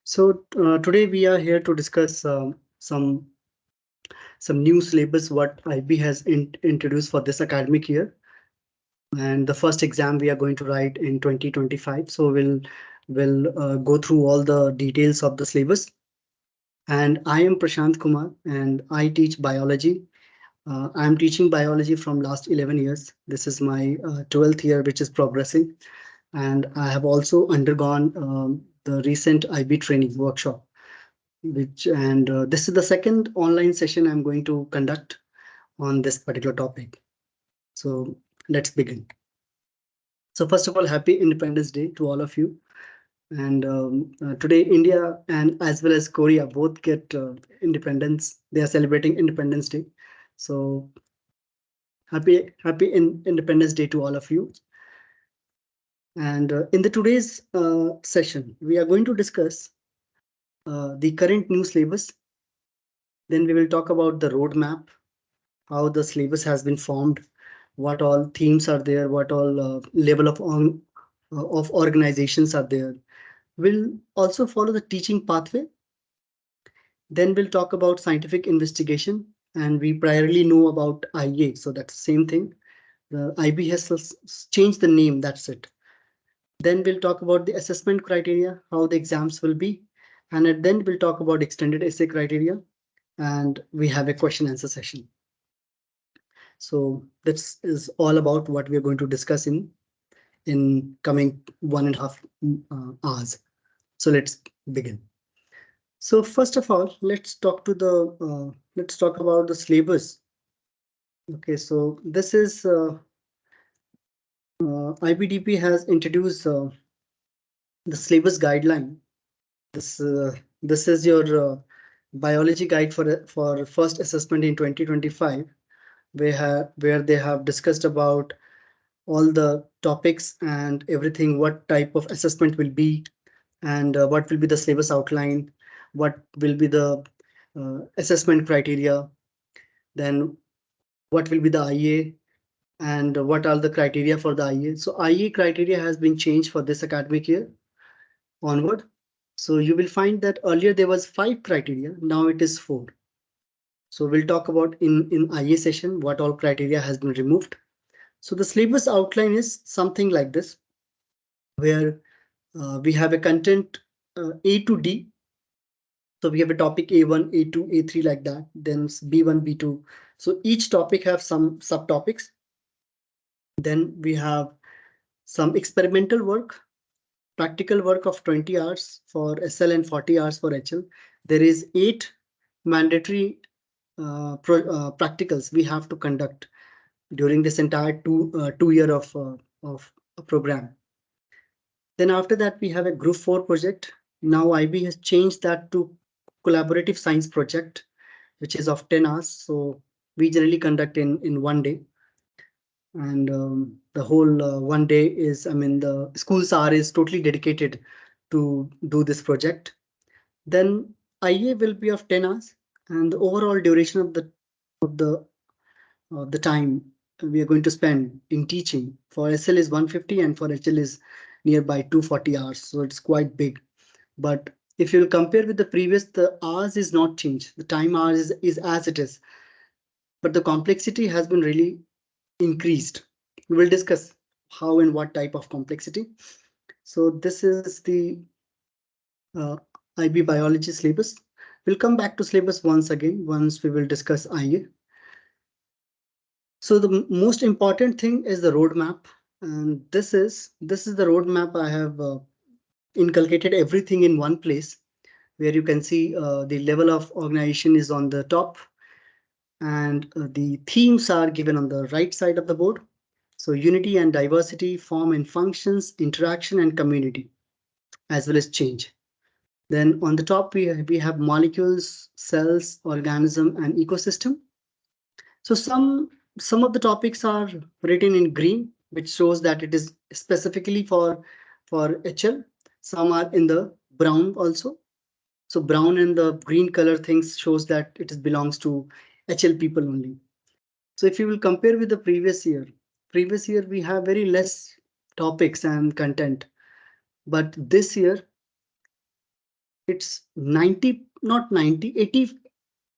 Today we are here to discuss some new syllabus what IB has introduced for this academic year, and the first exam we are going to write in 2025. So we'll go through all the details of the syllabus. And I am Prashant Kumar, and I teach biology. I am teaching biology from last 11 years. This is my 12th year, which is progressing, and I have also undergone the recent IB training workshop which and this is the second online session I'm going to conduct on this particular topic. So let's begin. So first of all, happy Independence Day to all of you. And today, India and as well as Korea both get independence. They are celebrating Independence Day. So happy Independence Day to all of you. And in the today's session, we are going to discuss the current new syllabus. Then we will talk about the roadmap, how the syllabus has been formed, what all themes are there, what all level of organizations are there. We'll also follow the teaching pathway. Then we'll talk about scientific investigation, and we primarily know about IA, so that's the same thing. The IB has changed the name, that's it. Then we'll talk about the assessment criteria, how the exams will be, and then we'll talk about extended essay criteria, and we have a question answer session. So this is all about what we are going to discuss in coming 1.5 hours. So let's begin. So first of all, let's talk about the syllabus. Okay, so this is IBDP has introduced the syllabus guideline. This is your biology guide for first assessment in 2025, where they have discussed about all the topics and everything, what type of assessment will be, and what will be the syllabus outline, what will be the assessment criteria, then what will be the IA, and what are the criteria for the IA. So IA criteria has been changed for this academic year onward. So you will find that earlier there was 5 criteria, now it is 4. So we'll talk about in IA session what all criteria has been removed. So the syllabus outline is something like this, where we have a content A to D. So we have a topic A1, A2, A3 like that, then B1, B2. So each topic have some subtopics. Then we have some experimental work, practical work of 20 hours for SL and 40 hours for HL. There is 8 mandatory practicals we have to conduct during this entire two year of a program. Then after that, we have a group 4 project. Now IB has changed that to collaborative science project, which is of 10 hours. So we generally conduct in one day. And the whole one day is, the school's hour is totally dedicated to do this project. Then IA will be of 10 hours, and the overall duration of the time we are going to spend in teaching for SL is 150 and for HL is nearby 240 hours. So it's quite big. But if you'll compare with the previous, the hours is not changed. The time hours is as it is. But the complexity has been really increased. We will discuss how and what type of complexity. So this is the IB biology syllabus. We'll come back to syllabus once again once we will discuss IA. So the most important thing is the roadmap, and this is the roadmap. I have inculcated everything in one place, where you can see the level of organization is on the top, and the themes are given on the right side of the board. So unity and diversity, form and functions, interaction and community, as well as change. Then on the top, we have molecules, cells, organism, and ecosystem. So some of the topics are written in green, which shows that it is specifically for HL. Some are in the brown also. So brown and the green color things shows that it belongs to HL people only. So if you will compare with the previous year we have very less topics and content. But this year it's 90, not 90,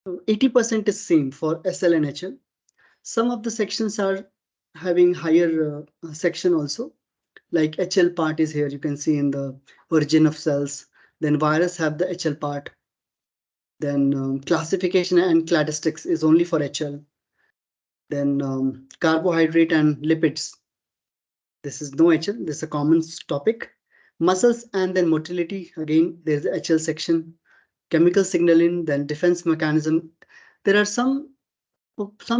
80% is same for SL and HL. Some of the sections are having higher section also, like HL part is here. You can see in the origin of cells. Then virus have the HL part. Then classification and cladistics is only for HL. Then carbohydrate and lipids. This is no HL. This is a common topic. Muscles and then motility. Again, there's the HL section. Chemical signaling, then defense mechanism. There are some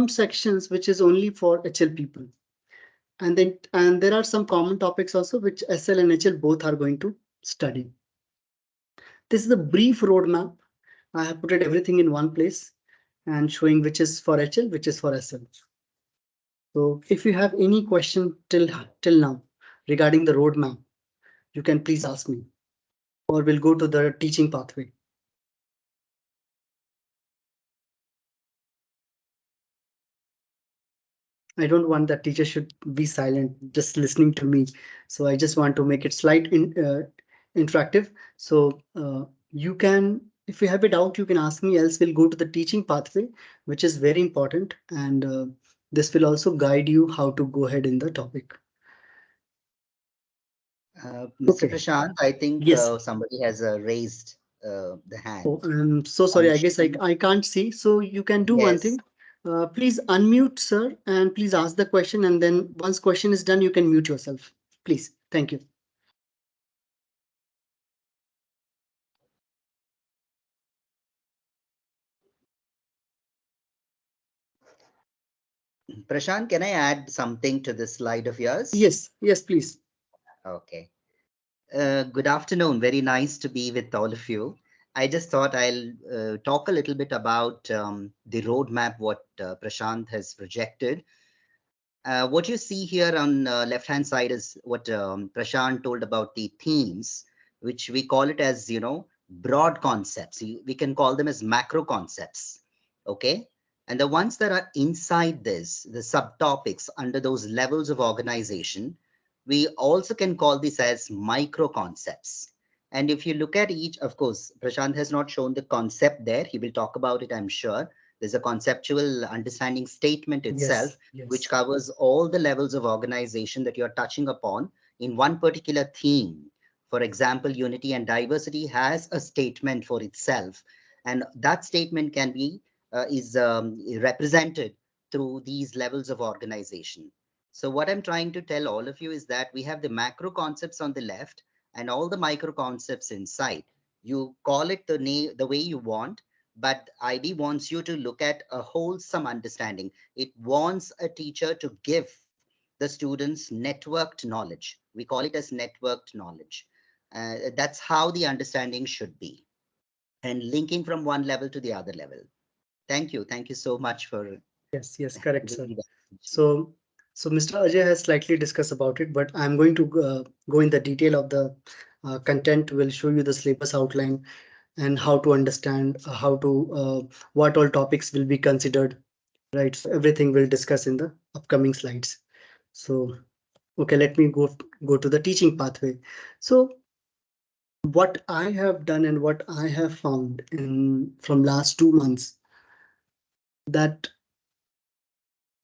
sections which is only for HL people. And there are some common topics also which SL and HL both are going to study. This is a brief roadmap. I have put it everything in one place and showing which is for HL, which is for SL. So if you have any question till now regarding the roadmap, you can please ask me, or we'll go to the teaching pathway. I don't want that teacher should be silent, just listening to me. So I just want to make it interactive. So you can, if you have a doubt, you can ask me, else we'll go to the teaching pathway, which is very important. And this will also guide you how to go ahead in the topic. Mr. Okay. Prashant, I think Yes. somebody has raised the hand. Oh, I'm so sorry. I guess I can't see. So you can do one thing. Please unmute, sir, and please ask the question. And then once question is done, you can mute yourself. Please. Thank you. Prashant, can I add something to this slide of yours? Yes, yes, please. Okay. Good afternoon. Very nice to be with all of you. I just thought I'll talk a little bit about the roadmap, what Prashant has projected. What you see here on left-hand side is what Prashant told about the themes, which we call it as, broad concepts. We can call them as macro concepts. Okay. And the ones that are inside this, the subtopics under those levels of organization, we also can call this as micro concepts. And if you look at each, of course, Prashant has not shown the concept there. He will talk about it, I'm sure. There's a conceptual understanding statement itself, Yes, yes. which covers all the levels of organization that you're touching upon in one particular theme. For example, unity and diversity has a statement for itself, and that statement can be is represented through these levels of organization. So what I'm trying to tell all of you is that we have the macro concepts on the left and all the micro concepts inside. You call it the way you want, but IB wants you to look at a wholesome understanding. It wants a teacher to give the students networked knowledge. We call it as networked knowledge. That's how the understanding should be, and linking from one level to the other level. Thank you. Thank you so much for Yes, yes, correct, sir. giving that. So Mr. Ajay has slightly discussed about it, but I'm going to go in the detail of the content. Will show you the syllabus outline and how to understand what all topics will be considered, right? So everything we'll discuss in the upcoming slides. So, okay, let me go to the teaching pathway. So what I have done and what I have found in from last 2 months, that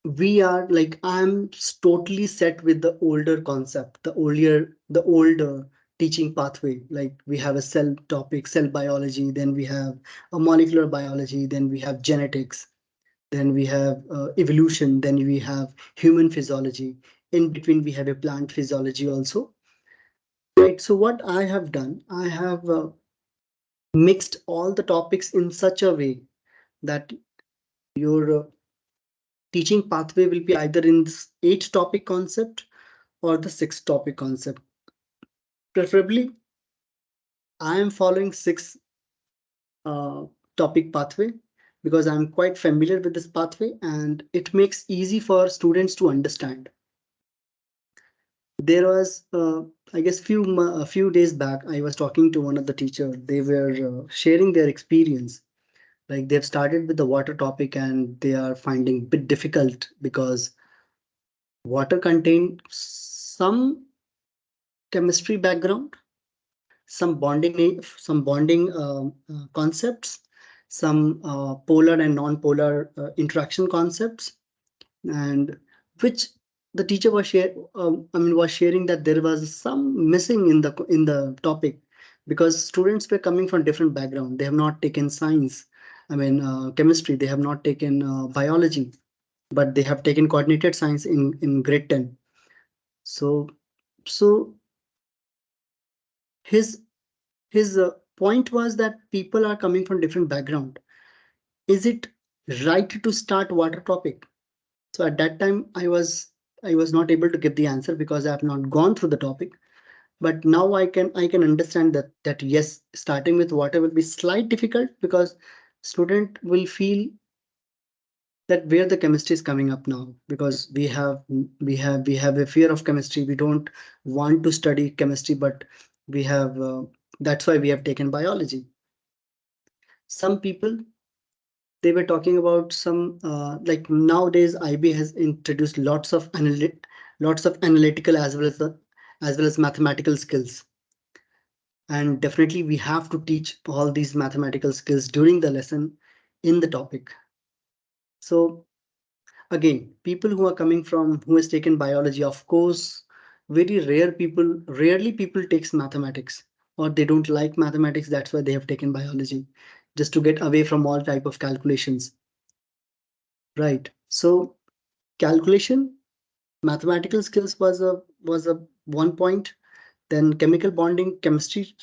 we are like I'm totally set with the older concept, the older teaching pathway. Like we have a cell topic, cell biology, then we have a molecular biology, then we have genetics, then we have evolution, then we have human physiology. In between, we have a plant physiology also. Right. So what I have done, I have mixed all the topics in such a way that your teaching pathway will be either in this 8 topic concept or the 6 topic concept. Preferably, I am following 6 topic pathway because I'm quite familiar with this pathway and it makes easy for students to understand. There was, I guess, a few days back, I was talking to one of the teachers. They were sharing their experience. Like they've started with the water topic and they are finding a bit difficult because water contains some chemistry background, some bonding concepts, some polar and non-polar interaction concepts, and which the teacher was was sharing that there was some missing in the topic, because students were coming from different background. They have not taken science, chemistry. They have not taken biology, but they have taken coordinated science in grade 10. So so his his point was that people are coming from different background. Is it right to start water topic? So at that time I was not able to give the answer because I have not gone through the topic. But now I can understand that yes, starting with water will be slight difficult, because student will feel that where the chemistry is coming up now, because we have a fear of chemistry. We don't want to study chemistry, but we have that's why we have taken biology. Some people, they were talking about some like nowadays IB has introduced lots of analytical as well as mathematical skills, and definitely we have to teach all these mathematical skills during the lesson in the topic. So again, people who are coming from who has taken biology, of course, rarely people takes mathematics, or they don't like mathematics. That's why they have taken biology, just to get away from all type of calculations. Right. So calculation, mathematical skills was a one point. Then chemical bonding, chemistry.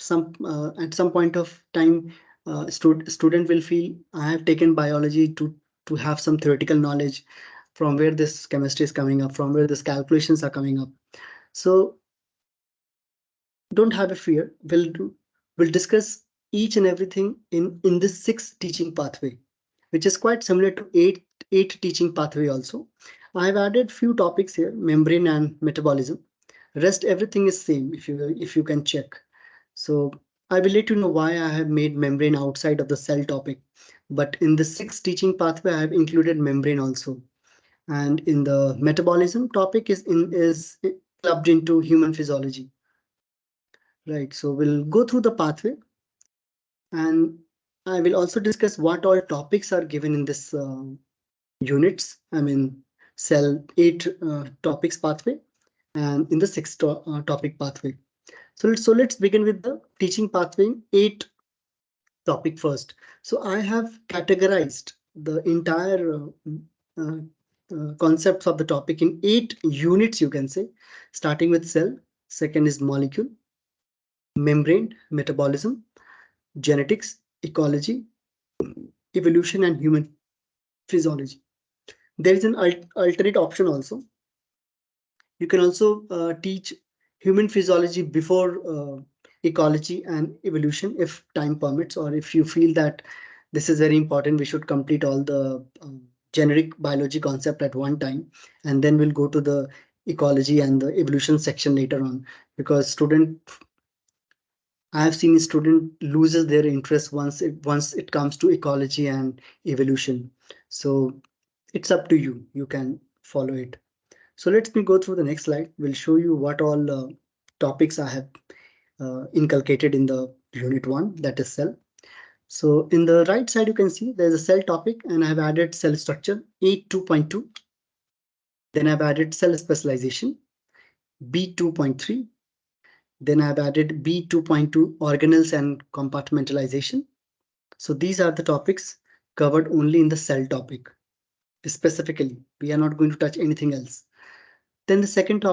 At some point of time, student will feel I have taken biology to have some theoretical knowledge from where this chemistry is coming up, from where this calculations are coming up. So don't have a fear. We'll discuss each and everything in this 6 teaching pathway, which is quite similar to eight teaching pathway also. I've added few topics here: membrane and metabolism. Rest everything is same, if you can check. So I will let you know why I have made membrane outside of the cell topic. But in the 6 teaching pathway, I have included membrane also. And in the metabolism topic is clubbed into human physiology. Right. So we'll go through the pathway, and I will also discuss what all topics are given in this units. Cell 8 topics pathway, and in the 6 topic pathway. So let's begin with the teaching pathway 8 topic first. So I have categorized the entire uh, concepts of the topic in 8 units, you can say, starting with cell. Second is molecule, membrane, metabolism, genetics, ecology, evolution, and human physiology. There is an alternate option also. You can also teach human physiology before ecology and evolution if time permits, or if you feel that this is very important, we should complete all the generic biology concept at one time, and then we'll go to the ecology and the evolution section later on. Because I have seen student loses their interest once it comes to ecology and evolution. So it's up to you. You can follow it. So let me go through the next slide. We'll show you what all topics I have inculcated in the unit 1, that is cell. So in the right side, you can see there's a cell topic, and I have added cell structure E2.2. Then I've added cell specialization B2.3. Then I've added B2.2 organelles and compartmentalization. So these are the topics covered only in the cell topic. Specifically, we are not going to touch anything else. Then the second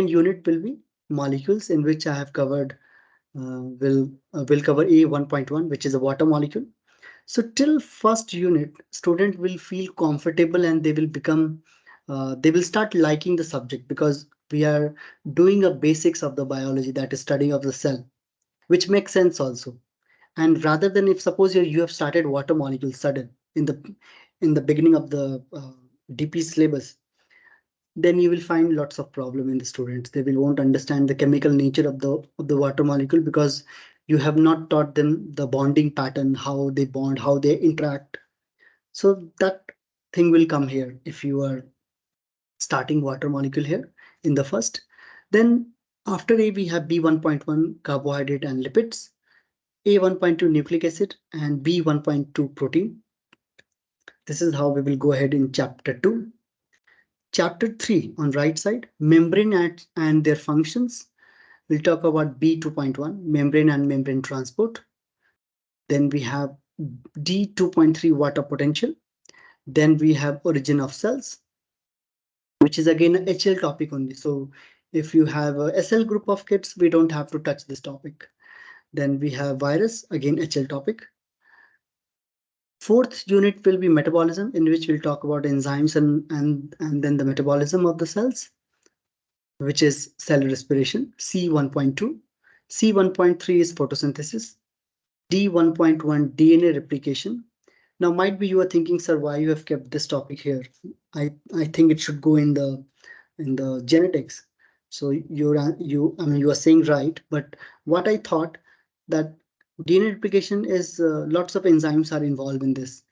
unit will be molecules, in which I have covered will cover A 1.1, which is a water molecule. So till first unit, student will feel comfortable, and they will start liking the subject, because we are doing a basics of the biology, that is studying of the cell, which makes sense also. And rather than, if suppose you have started water molecule sudden in the beginning of the DP syllabus, then you will find lots of problem in the students. They will won't understand the chemical nature of the water molecule, because you have not taught them the bonding pattern, how they bond, how they interact. So that thing will come here if you are starting water molecule here in the first. Then After A, we have B1.1 carbohydrate and lipids, A1.2 nucleic acid, and B1.2 protein. This is how we will go ahead in chapter 2. Chapter 3 on right side, membrane and their functions. We'll talk about B2.1, membrane and membrane transport. Then we have D2.3, water potential. Then we have origin of cells, which is again a HL topic only. So if you have a SL group of kids, we don't have to touch this topic. Then we have virus, again HL topic. Fourth unit will be metabolism, in which we'll talk about enzymes and then the metabolism of the cells, which is cell respiration, C1.2. C1.3 is photosynthesis. D1.1, DNA replication. Now might be you are thinking, sir, why you have kept this topic here? I think it should go in the genetics. So you I mean you are saying right, but what I thought that DNA replication is lots of enzymes are involved in this.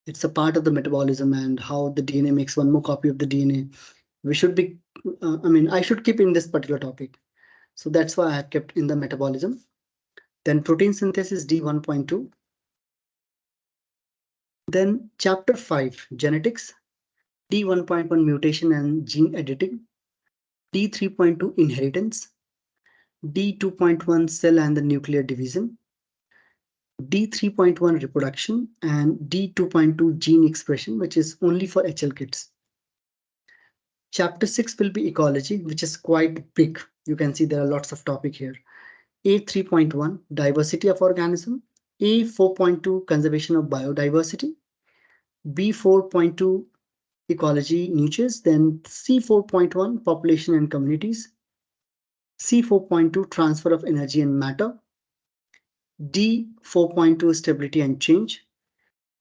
It's a part of the metabolism and how the DNA makes one more copy of the DNA. We should be, I mean, I should keep in this particular topic. So that's why I have kept in the metabolism. Then protein synthesis D1.2. Then chapter 5, genetics, D1.1 mutation and gene editing, D3.2 inheritance, D2.1 cell and the nuclear division, D3.1 reproduction, and D2.2 gene expression, which is only for HL kids. Chapter 6 will be ecology, which is quite big. You can see there are lots of topic here. A3.1, diversity of organism, A4.2, conservation of biodiversity, B4.2, ecology niches, then C4.1, population and communities, C4.2, transfer of energy and matter, D4.2, stability and change,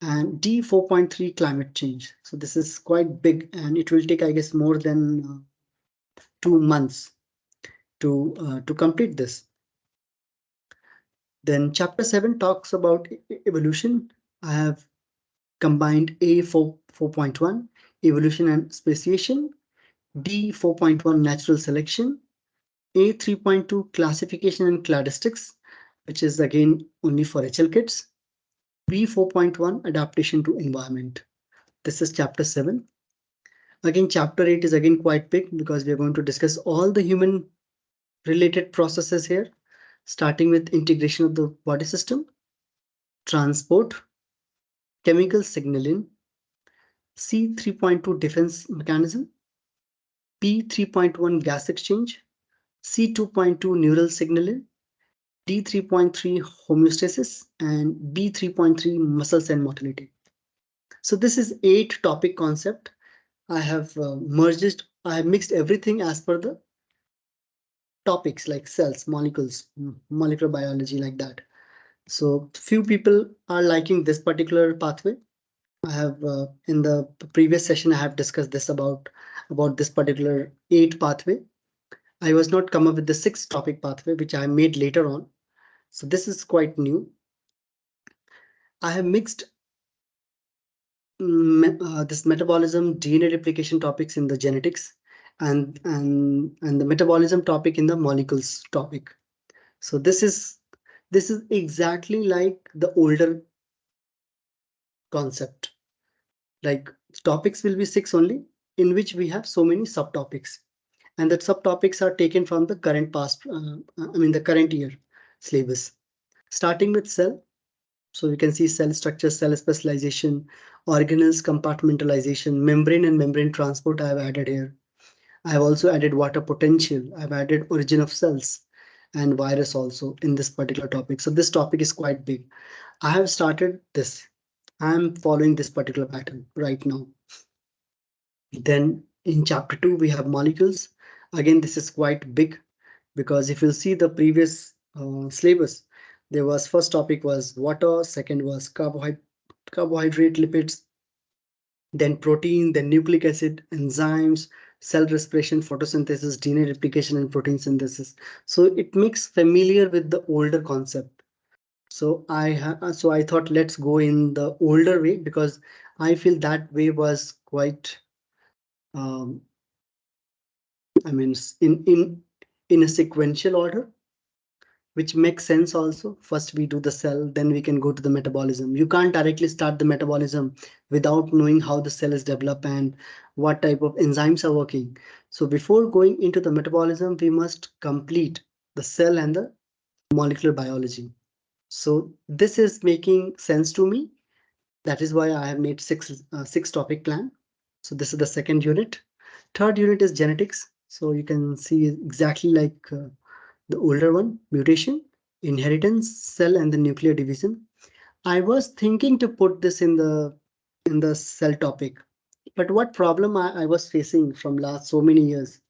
and D4.3, climate change. So this is quite big and it will take, I guess, more than 2 months to complete this. Then chapter 7 talks about evolution. I have combined A4 4.1, evolution and speciation, D4.1, natural selection, A3.2, classification and cladistics, which is again only for HL kids, B4.1, adaptation to environment. This is chapter 7. Again, chapter 8 is again quite big because we are going to discuss all the human related processes here, starting with integration of the body system, transport, chemical signaling, C3.2, defense mechanism, P3.1, gas exchange, C2.2, neural signaling, D3.3, homeostasis, and B3.3, muscles and motility. So this is 8 topic concept. I have I have mixed everything as per the topics like cells, molecules, molecular biology, like that. So few people are liking this particular pathway. I have in the previous session I have discussed this about this particular 8 pathway. I was not come up with the 6 topic pathway which I made later on. So this is quite new. I have mixed this metabolism, DNA replication topics in the genetics, and the metabolism topic in the molecules topic. So this is exactly like the older concept. Like topics will be 6 only, in which we have so many subtopics, and that subtopics are taken from the current the current year syllabus, starting with cell. So you can see cell structure, cell specialization, organelles, compartmentalization, membrane and membrane transport I have added here. I have also added water potential. I've added origin of cells and virus also in this particular topic. So this topic is quite big. I have started this. I'm following this particular pattern right now. Then in chapter 2, we have molecules. Again, this is quite big because if you'll see the previous syllabus, there was first topic was water, second was carbohydrate, lipids, then protein, then nucleic acid, enzymes, cell respiration, photosynthesis, DNA replication, and protein synthesis. So it makes familiar with the older concept. So I thought let's go in the older way because I feel that way was quite I mean in a sequential order, which makes sense also. First we do the cell, then we can go to the metabolism. You can't directly start the metabolism without knowing how the cell is developed and what type of enzymes are working. So before going into the metabolism, we must complete the cell and the molecular biology. So this is making sense to me. That is why I have made six topic plan. So this is the second unit. Third unit is genetics. So you can see exactly like the older one, mutation, inheritance, cell, and the nuclear division. I was thinking to put this in the cell topic, but what problem I was facing from last so many years,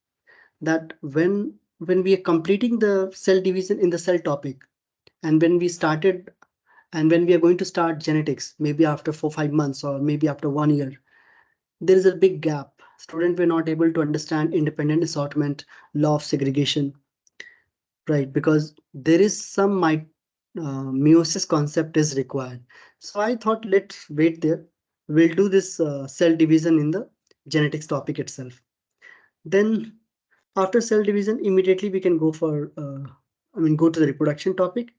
that when we are completing the cell division in the cell topic, and when we are going to start genetics, maybe after 4 5 months or maybe after 1 year, there is a big gap. Students were not able to understand independent assortment, law of segregation, right? Because there is some meiosis concept is required. So I thought let's wait there. We'll do this cell division in the genetics topic itself. Then after cell division, immediately we can go for, go to the reproduction topic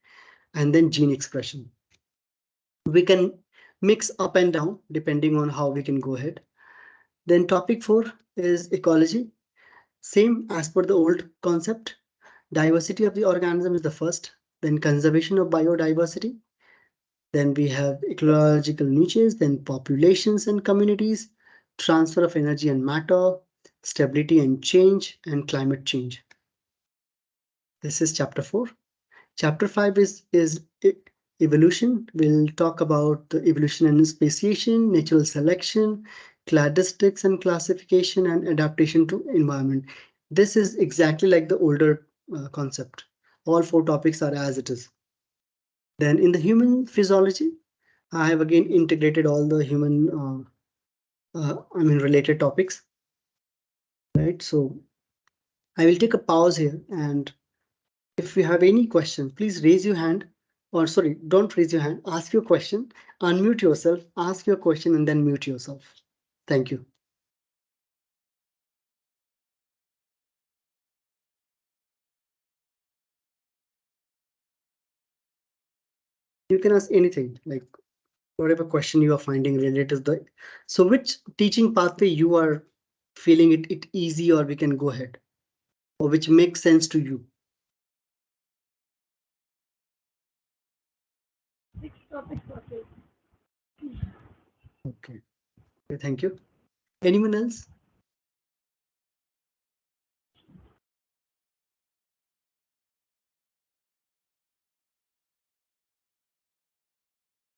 and then gene expression. We can mix up and down depending on how we can go ahead. Then topic 4 is ecology. Same as per the old concept. Diversity of the organism is the first, then conservation of biodiversity. Then we have ecological niches, then populations and communities, transfer of energy and matter, stability and change, and climate change. This is chapter 4. Chapter 5 is evolution. We'll talk about the evolution and speciation, natural selection, cladistics and classification, and adaptation to environment. This is exactly like the older concept. All 4 topics are as it is. Then in the human physiology, I have again integrated all the human, related topics, right? So I will take a pause here, and if you have any question, please raise your hand, or sorry, don't raise your hand, ask your question, unmute yourself, ask your question, and then mute yourself. Thank you. You can ask anything, like whatever question you are finding related to the, so which teaching pathway you are feeling it easy, or we can go ahead, or which makes sense to you. Okay, okay, thank you. Anyone else?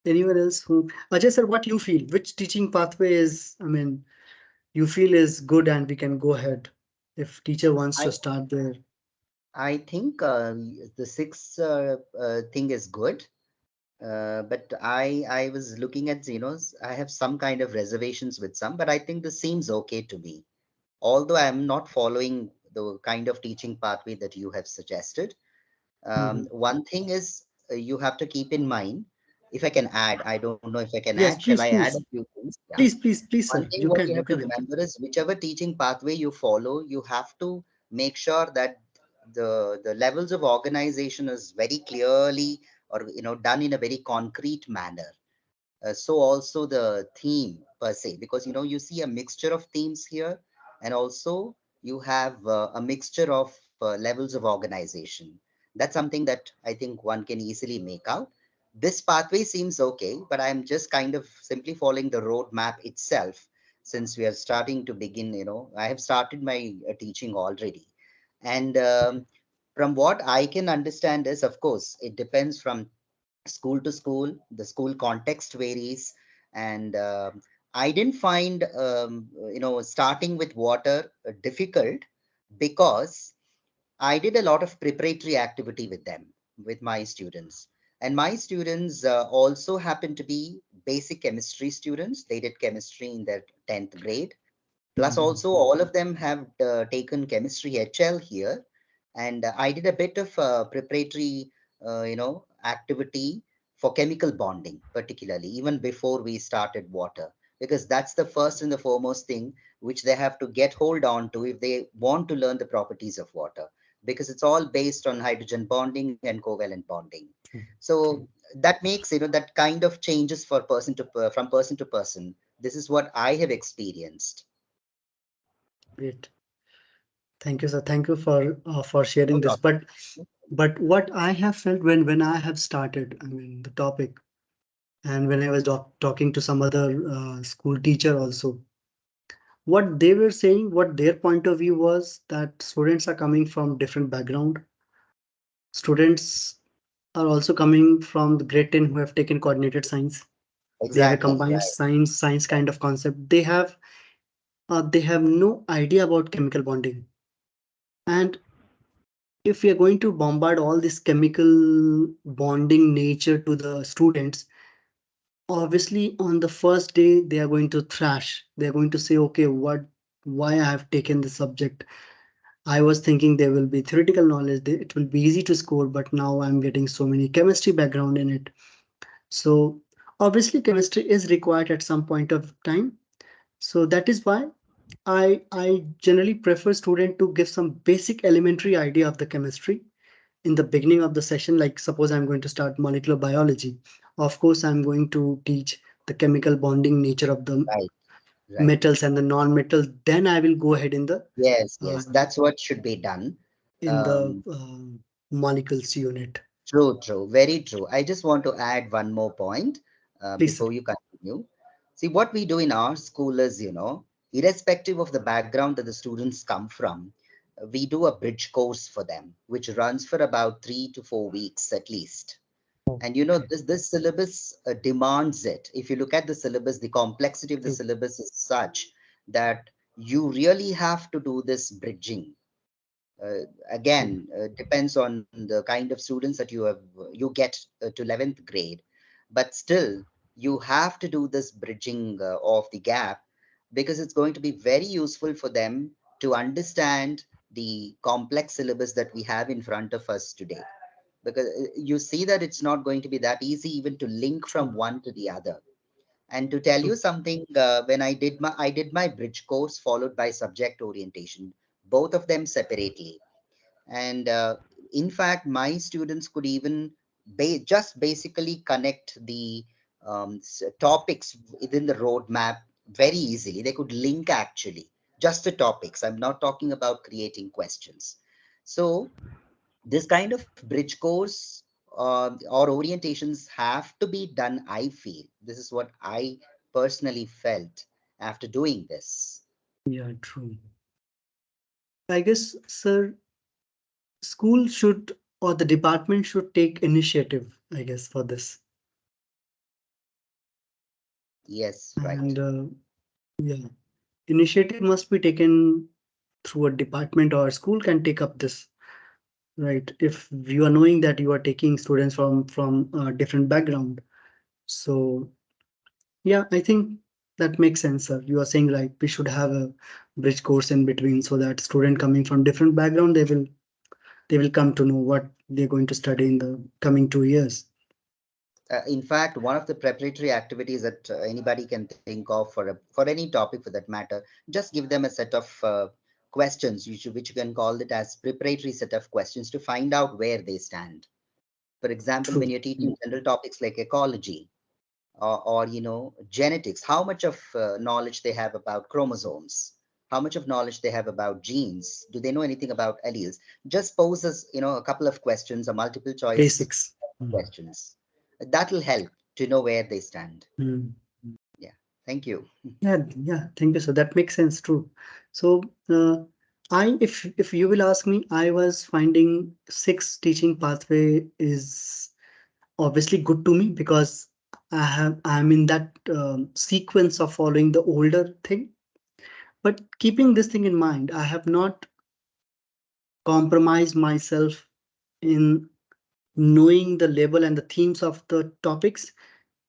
Anyone else who, Ajay sir, what you feel? Which teaching pathway is, you feel is good and we can go ahead if teacher wants to I start there. I think the sixth thing is good. But I was looking at, I have some kind of reservations with some, but I think this seems okay to me. Although I'm not following the kind of teaching pathway that you have suggested. Mhm. One thing is you have to keep in mind, if I can add, I don't know if I can Yes, add, shall please, I add a please, few things? Yeah. please, One sir. thing You what can, you you have to can. remember is whichever teaching pathway you follow, you have to make sure that the levels of organization is very clearly or done in a very concrete manner. So also the theme per se, because you see a mixture of themes here, and also you have a mixture of levels of organization. That's something that I think one can easily make out. This pathway seems okay, but I'm just kind of simply following the roadmap itself. Since we are starting to begin, I have started my teaching already. And from what I can understand is, of course, it depends from school to school. The school context varies, and I didn't find starting with water difficult, because I did a lot of preparatory activity with them, with my students. And my students also happen to be basic chemistry students. They did chemistry in their 10th grade. Plus, Mhm. also, all of them have taken chemistry HL here. And I did a bit of preparatory, activity for chemical bonding, particularly, even before we started water, because that's the first and the foremost thing which they have to get hold on to if they want to learn the properties of water. because it's all based on hydrogen bonding and covalent bonding. True, So true. that makes, that kind of changes for from person to person. This is what I have experienced. Great. Thank you, sir. Thank you for No sharing this. problem. But what I have felt when I have started, I mean, the topic, and when I was talking to some other school teacher also, what they were saying, what their point of view was that students are coming from different background. Students are also coming from the grade 10 who have taken coordinated science. They have a Exactly, combined right. science kind of concept. They have no idea about chemical bonding. And if we are going to bombard all this chemical bonding nature to the students, obviously on the first day they are going to thrash. They are going to say, okay, why I have taken this subject. I was thinking there will be theoretical knowledge, it will be easy to score, but now I'm getting so many chemistry background in it. So obviously chemistry is required at some point of time. So that is why I generally prefer student to give some basic elementary idea of the chemistry in the beginning of the session. Like suppose I'm going to start molecular biology. Of course, I'm going to teach the chemical bonding nature of the Right, right. metals and the non-metals. Then I will go ahead Yes, uh, yes, that's what should be done. in the Um, molecules unit. True, true, very true. I just want to add one more point Please, sir. before you continue. See, what we do in our school is, irrespective of the background that the students come from, we do a bridge course for them, which runs for about 3 to 4 weeks at least. Oh, And okay. this syllabus demands it. If you look at the syllabus, the complexity of the True. syllabus is such that you really have to do this bridging. uh, True. Again, depends on the kind of students that you get to 11th grade, but still you have to do this bridging of the gap, because it's going to be very useful for them to understand the complex syllabus that we have in front of us today, because you see that it's not going to be that easy even to link from True. one to the other. And to tell you True. something, when I did my bridge course followed by subject orientation, both of them separately. And in fact, my students could even just basically connect the topics within the roadmap very easily. They could link actually just the topics. I'm not talking about creating questions. So this kind of bridge course or orientations have to be done, I feel. This is what I personally felt after doing this. Yeah, true. I guess, sir, school should or the department should take initiative, I guess, for this. Yes, right. And yeah, initiative must be taken through a department or school can take up this, right? If you are knowing that you are taking students from a different background. So yeah, I think that makes sense, sir. You are saying right. We should have a bridge course in between so that student coming from different background, they will come to know what they're going to study in the coming 2 years. In fact, one of the preparatory activities that anybody can think of for any topic for that matter, just give them a set of questions, which you can call it as preparatory set of questions to find out where they stand. For example, when True. you're teaching general topics like ecology, or genetics, how much of knowledge they have about chromosomes, how much of knowledge they have about genes, do they know anything about alleles? Just pose us a couple of questions or multiple choice Basics. questions. That will help to know where they stand. Mm. Yeah, thank you. Yeah, yeah. Thank you. So that makes sense. True. So, if you will ask me, I was finding six teaching pathway is obviously good to me because I'm in that sequence of following the older thing. But keeping this thing in mind, I have not compromised myself in knowing the label and the themes of the topics,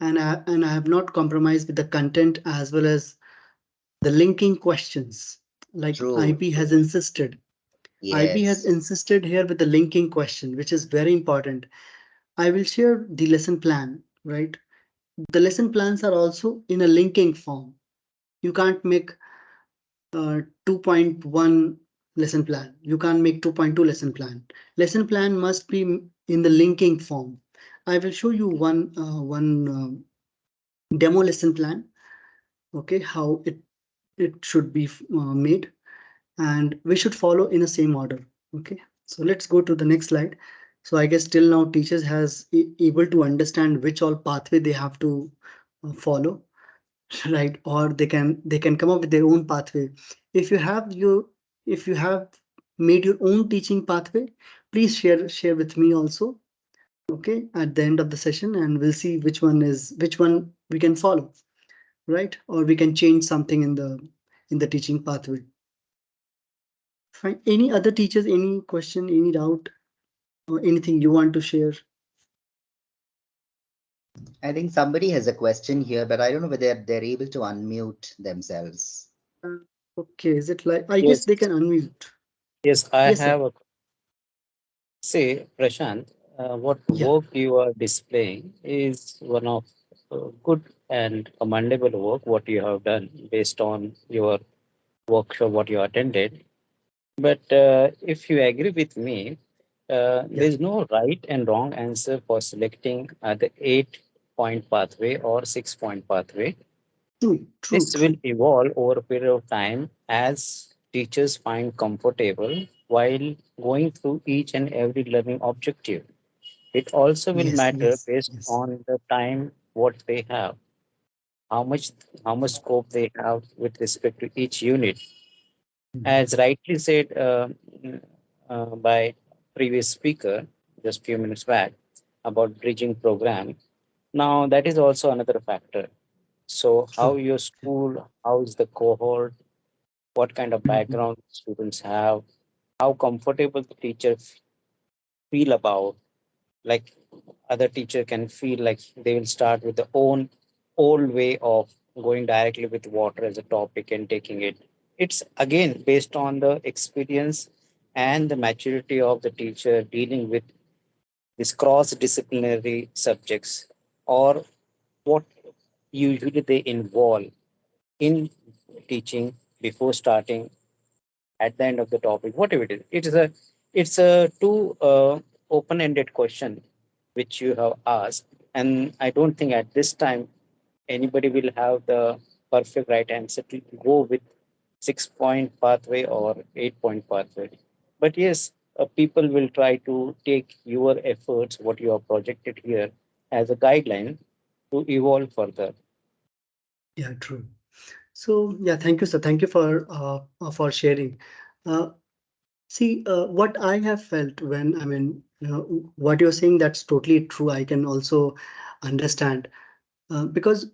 and I have not compromised with the content as well as the linking questions. Like True, IB has true. insisted. IB has Yes. insisted here with the linking question, which is very important. I will share the lesson plan, right? The lesson plans are also in a linking form. You can't make 2.1 lesson plan. You can't make 2.2 lesson plan. Lesson plan must be in the linking form. I will show you one demo lesson plan. Okay, how it should be made, and we should follow in the same order. Okay, so let's go to the next slide. So I guess till now teachers has able to understand which all pathway they have to follow, right? Or they can come up with their own pathway. If you have your if you have made your own teaching pathway, please share with me also. Okay, at the end of the session, and we'll see which one we can follow, right? Or we can change something in the teaching pathway. Fine. Any other teachers, any question, any doubt, or anything you want to share? I think somebody has a question here, but I don't know whether they're able to unmute themselves. Uh, okay, is it like, I guess Yes, they can unmute. yes, I Yes, sir. have a say, Prashant. What Yeah. work you are displaying is one of good and commendable work what you have done based on your workshop what you attended. But if you agree with me, Yeah. there's no right and wrong answer for selecting the 8 point pathway or 6 point pathway. True, true, This will true. evolve over a period of time as teachers find comfortable while going through each and every learning objective. It also will Yes, matter yes, based yes. on the time what they have, how much scope they have with respect to each unit. Mhm. As rightly said by previous speaker just few minutes back about bridging program. Now that is also another factor. So how True. your school, how is the cohort, what kind of Mhm. background students have, how comfortable the teacher feel about, like other teacher can feel like they will start with the own old way of going directly with water as a topic and taking it. It's again based on the experience and the maturity of the teacher dealing with these cross disciplinary subjects, or what usually they involve in teaching before starting, at the end of the topic, whatever it is. It's a too open-ended question which you have asked, and I don't think at this time anybody will have the perfect right answer to go with 6 point pathway or 8 point pathway. But yes, people will try to take your efforts, what you have projected here, as a guideline to evolve further. Yeah, true. So yeah, thank you, sir. Thank you for sharing. Uh, See, what I have felt when, I mean, what you're saying, that's totally true. I can also understand, because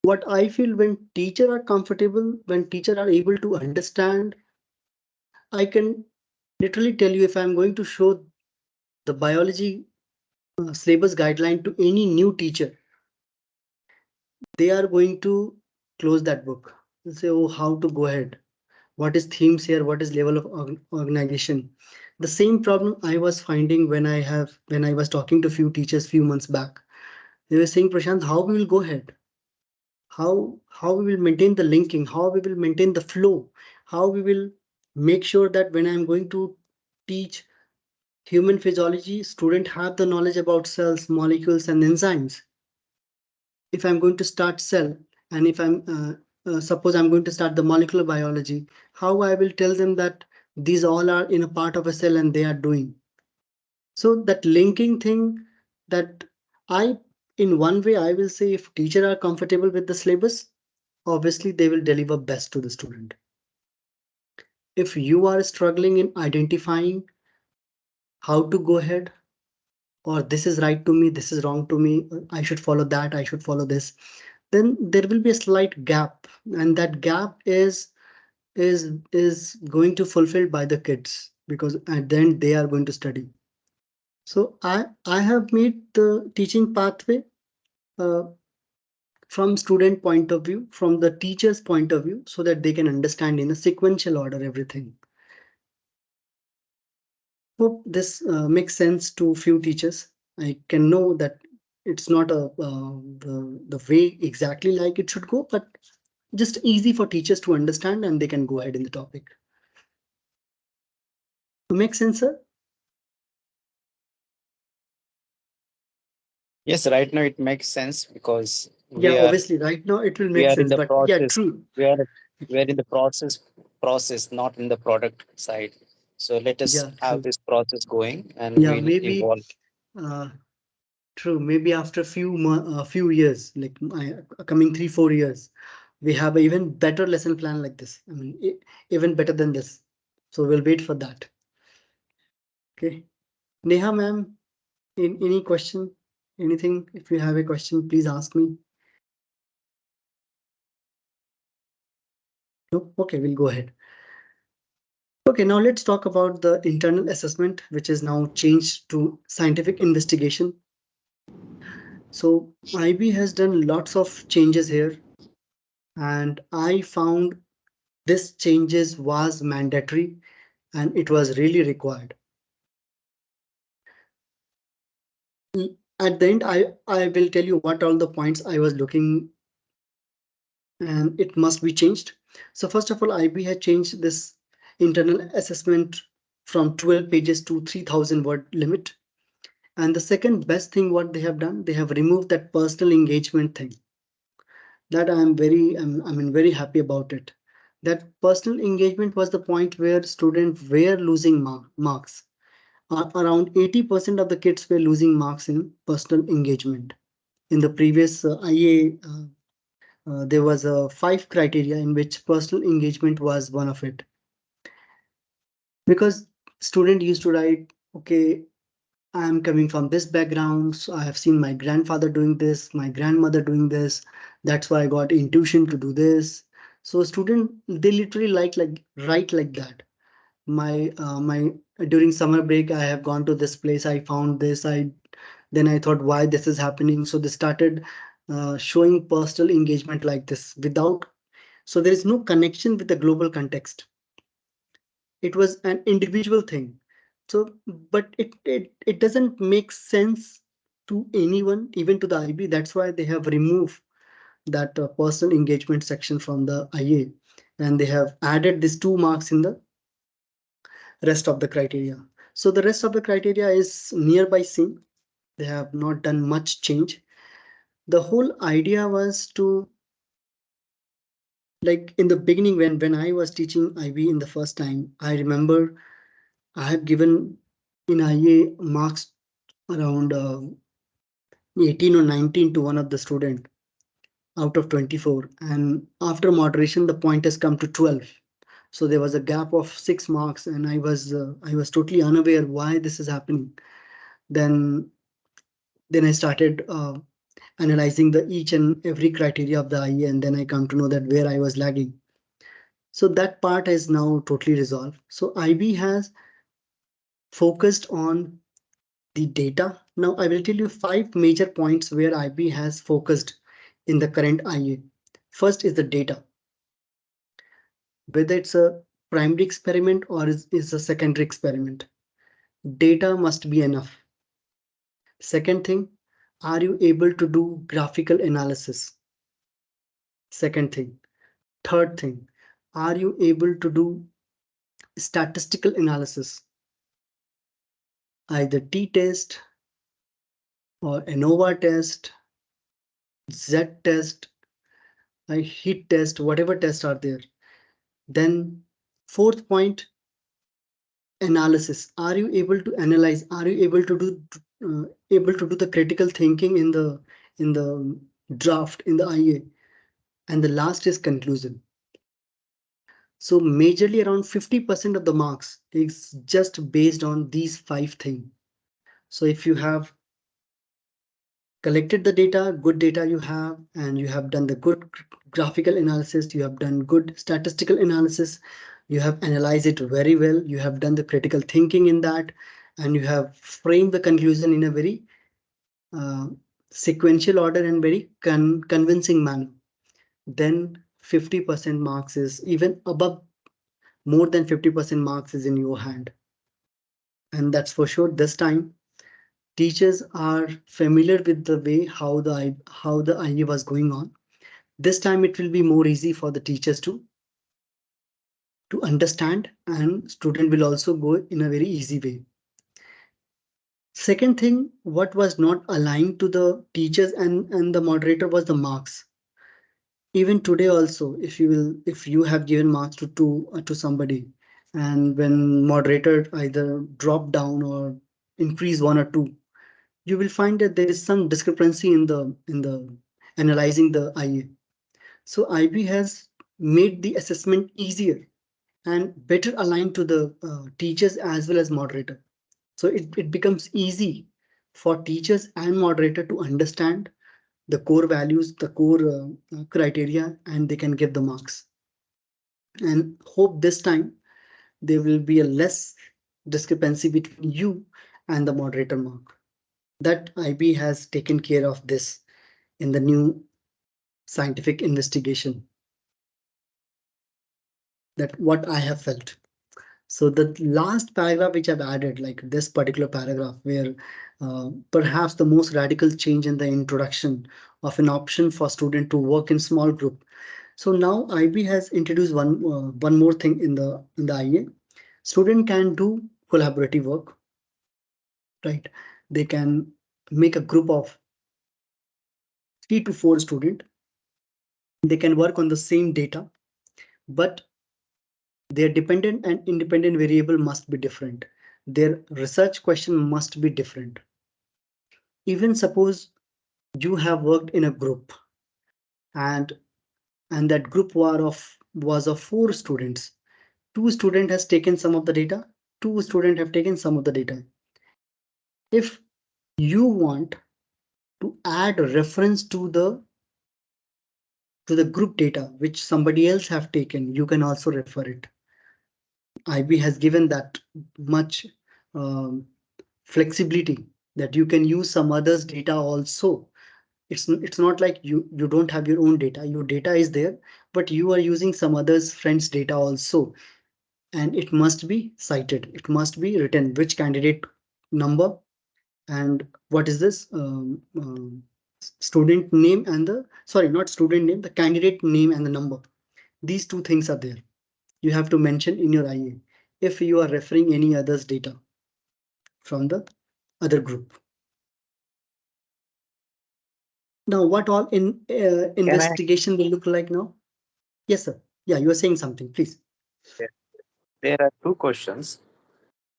what I feel, when teacher are comfortable, when teacher are able to understand, I can literally tell you, if I'm going to show the biology syllabus guideline to any new teacher, they are going to close that book and say, oh, how to go ahead, what is themes here, what is level of organization. The same problem I was finding when I was talking to few teachers few months back. They were saying, Prashant, how we will go ahead, how we will maintain the linking, how we will maintain the flow, how we will make sure that when I'm going to teach human physiology, student have the knowledge about cells, molecules, and enzymes. If I'm going to start cell, and if suppose I'm going to start the molecular biology, how I will tell them that these all are in a part of a cell and they are doing. So that linking thing, that I, in one way, I will say, if teacher are comfortable with the syllabus, obviously they will deliver best to the student. If you are struggling in identifying how to go ahead, or this is right to me, this is wrong to me, I should follow that, I should follow this, then there will be a slight gap, and that gap is going to fulfilled by the kids, because at the end they are going to study. So I have made the teaching pathway uh, from student point of view, from the teacher's point of view, so that they can understand in a sequential order everything. Hope this makes sense to few teachers. I can know that it's not the way exactly like it should go, but just easy for teachers to understand, and they can go ahead in the topic. Make sense, sir? Yes, right now it makes sense because Yeah, obviously, right now it will we make are in sense, the but yeah, process. true. We are we are in the process, not in the product side. So let us Yeah, have true. this process going, and Yeah, we'll maybe evolve. uh, true. Maybe after few years, like coming 3 4 years, we have a even better lesson plan like this. I mean, even better than this. So we'll wait for that. Okay, Neha, ma'am, in any question, anything? If you have a question, please ask me. No? Okay, we'll go ahead. Okay, now let's talk about the internal assessment, which is now changed to scientific investigation. So IB has done lots of changes here, and I found this changes was mandatory and it was really required. At the end, I will tell you what all the points I was looking and it must be changed. So first of all, IB had changed this internal assessment from 12 pages to 3000 word limit. And the second best thing what they have done, they have removed that personal engagement thing. That I mean, very happy about it. That personal engagement was the point where students were losing marks. Around 80% of the kids were losing marks in personal engagement. In the previous IA, there was a 5 criteria in which personal engagement was one of it. Because student used to write, okay, I'm coming from this background, so I have seen my grandfather doing this, my grandmother doing this. That's why I got intuition to do this. So student, they literally like write like that. My during summer break, I have gone to this place. I found this. Then I thought why this is happening. So they started showing personal engagement like this without. So there is no connection with the global context. It was an individual thing. So but it doesn't make sense to anyone, even to the IB. That's why they have removed that personal engagement section from the IA, and they have added these 2 marks in the rest of the criteria. So the rest of the criteria is nearby same. They have not done much change. The whole idea was to, like in the beginning, when I was teaching IB in the first time, I remember I have given in IA marks around 18 or 19 to one of the student out of 24, and after moderation the point has come to 12. So there was a gap of 6 marks, and I was totally unaware why this is happening. Then then I started analyzing the each and every criteria of the IA, and then I come to know that where I was lagging. So that part is now totally resolved. So IB has focused on the data. Now I will tell you 5 major points where IB has focused in the current IA. First is the data, whether it's a primary experiment or is a secondary experiment. Data must be enough. Second thing, are you able to do graphical analysis? Second thing. Third thing, are you able to do statistical analysis, either t-test or ANOVA test, z-test, heat test, whatever tests are there. Then fourth point, analysis. Are you able to analyze? Are you able to do the critical thinking in the draft in the IA? And the last is conclusion. So majorly around 50% of the marks is just based on these 5 things. So if you have collected the data, good data you have, and you have done the good graphical analysis, you have done good statistical analysis, you have analyzed it very well, you have done the critical thinking in that, and you have framed the conclusion in a very uh, sequential order and very convincing manner, then 50% marks is even above, more than 50% marks is in your hand. And that's for sure. This time teachers are familiar with the way how the IA was going on. This time it will be more easy for the teachers to understand, and student will also go in a very easy way. Second thing, what was not aligned to the teachers and the moderator was the marks. Even today also, if you have given marks to somebody, and when moderator either drop down or increase one or two, you will find that there is some discrepancy in the analyzing the IA. So IB has made the assessment easier and better aligned to the teachers as well as moderator. So it becomes easy for teachers and moderator to understand the core values, the core criteria, and they can give the marks. And hope this time there will be a less discrepancy between you and the moderator mark. That IB has taken care of this in the new scientific investigation. That what I have felt. So the last paragraph which I've added, like this particular paragraph, where perhaps the most radical change in the introduction of an option for student to work in small group. So now IB has introduced one more thing in the IA. Student can do collaborative work, right? They can make a group of 3 to 4 students. They can work on the same data, but their dependent and independent variable must be different. Their research question must be different. Even suppose you have worked in a group, and that group was of 4 students. 2 students has taken some of the data, 2 students have taken some of the data. If you want to add reference to the group data which somebody else have taken, you can also refer it. IB has given that much um, flexibility that you can use some others data also. It's not like you don't have your own data. Your data is there, but you are using some others friends data also, and it must be cited. It must be written which candidate number and what is this student name and the, sorry, not student name, the candidate name and the number. These two things are there. You have to mention in your IA if you are referring any others data from the other group. Now, what all in Can I? investigation will look like now? Yes, sir. Yeah, you are saying something, please. There are two questions.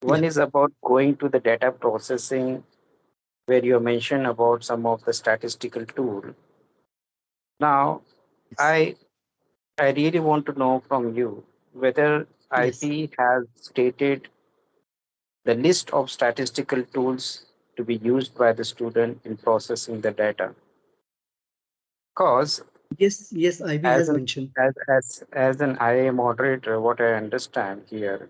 Yeah. One is about going to the data processing, where you mentioned about some of the statistical tool. Now, Yes. I I really want to know from you whether Yes. IP has stated the list of statistical tools to be used by the student in processing the data. Because Yes. Yes. IB as has an mentioned. as an IA moderator, what I understand here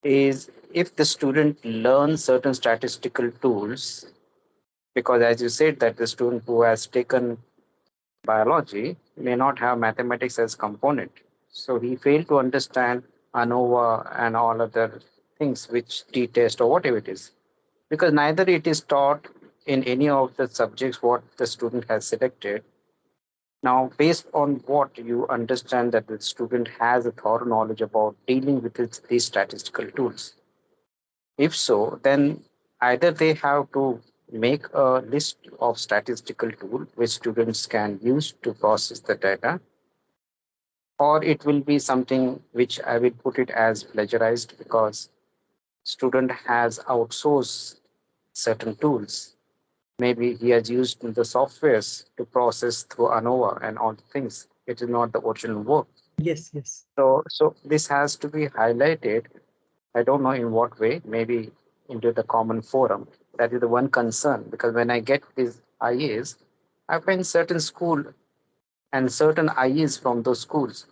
is if the student learns certain statistical tools, because as you said that the student who has taken biology may not have mathematics as component, so he failed to understand ANOVA and all other things which t-test or whatever it is, because neither it is taught in any of the subjects what the student has selected. Now, based on what you understand that the student has a thorough knowledge about dealing with these statistical tools. If so, then either they have to make a list of statistical tools which students can use to process the data, or it will be something which I will put it as plagiarized because student has outsourced certain tools. Maybe he has used the softwares to process through ANOVA and all the things. It is not the original work. Yes. Yes. So this has to be highlighted. I don't know in what way, maybe into the common forum. That is the one concern because when I get these IAs, I find certain school and certain IAs from those schools.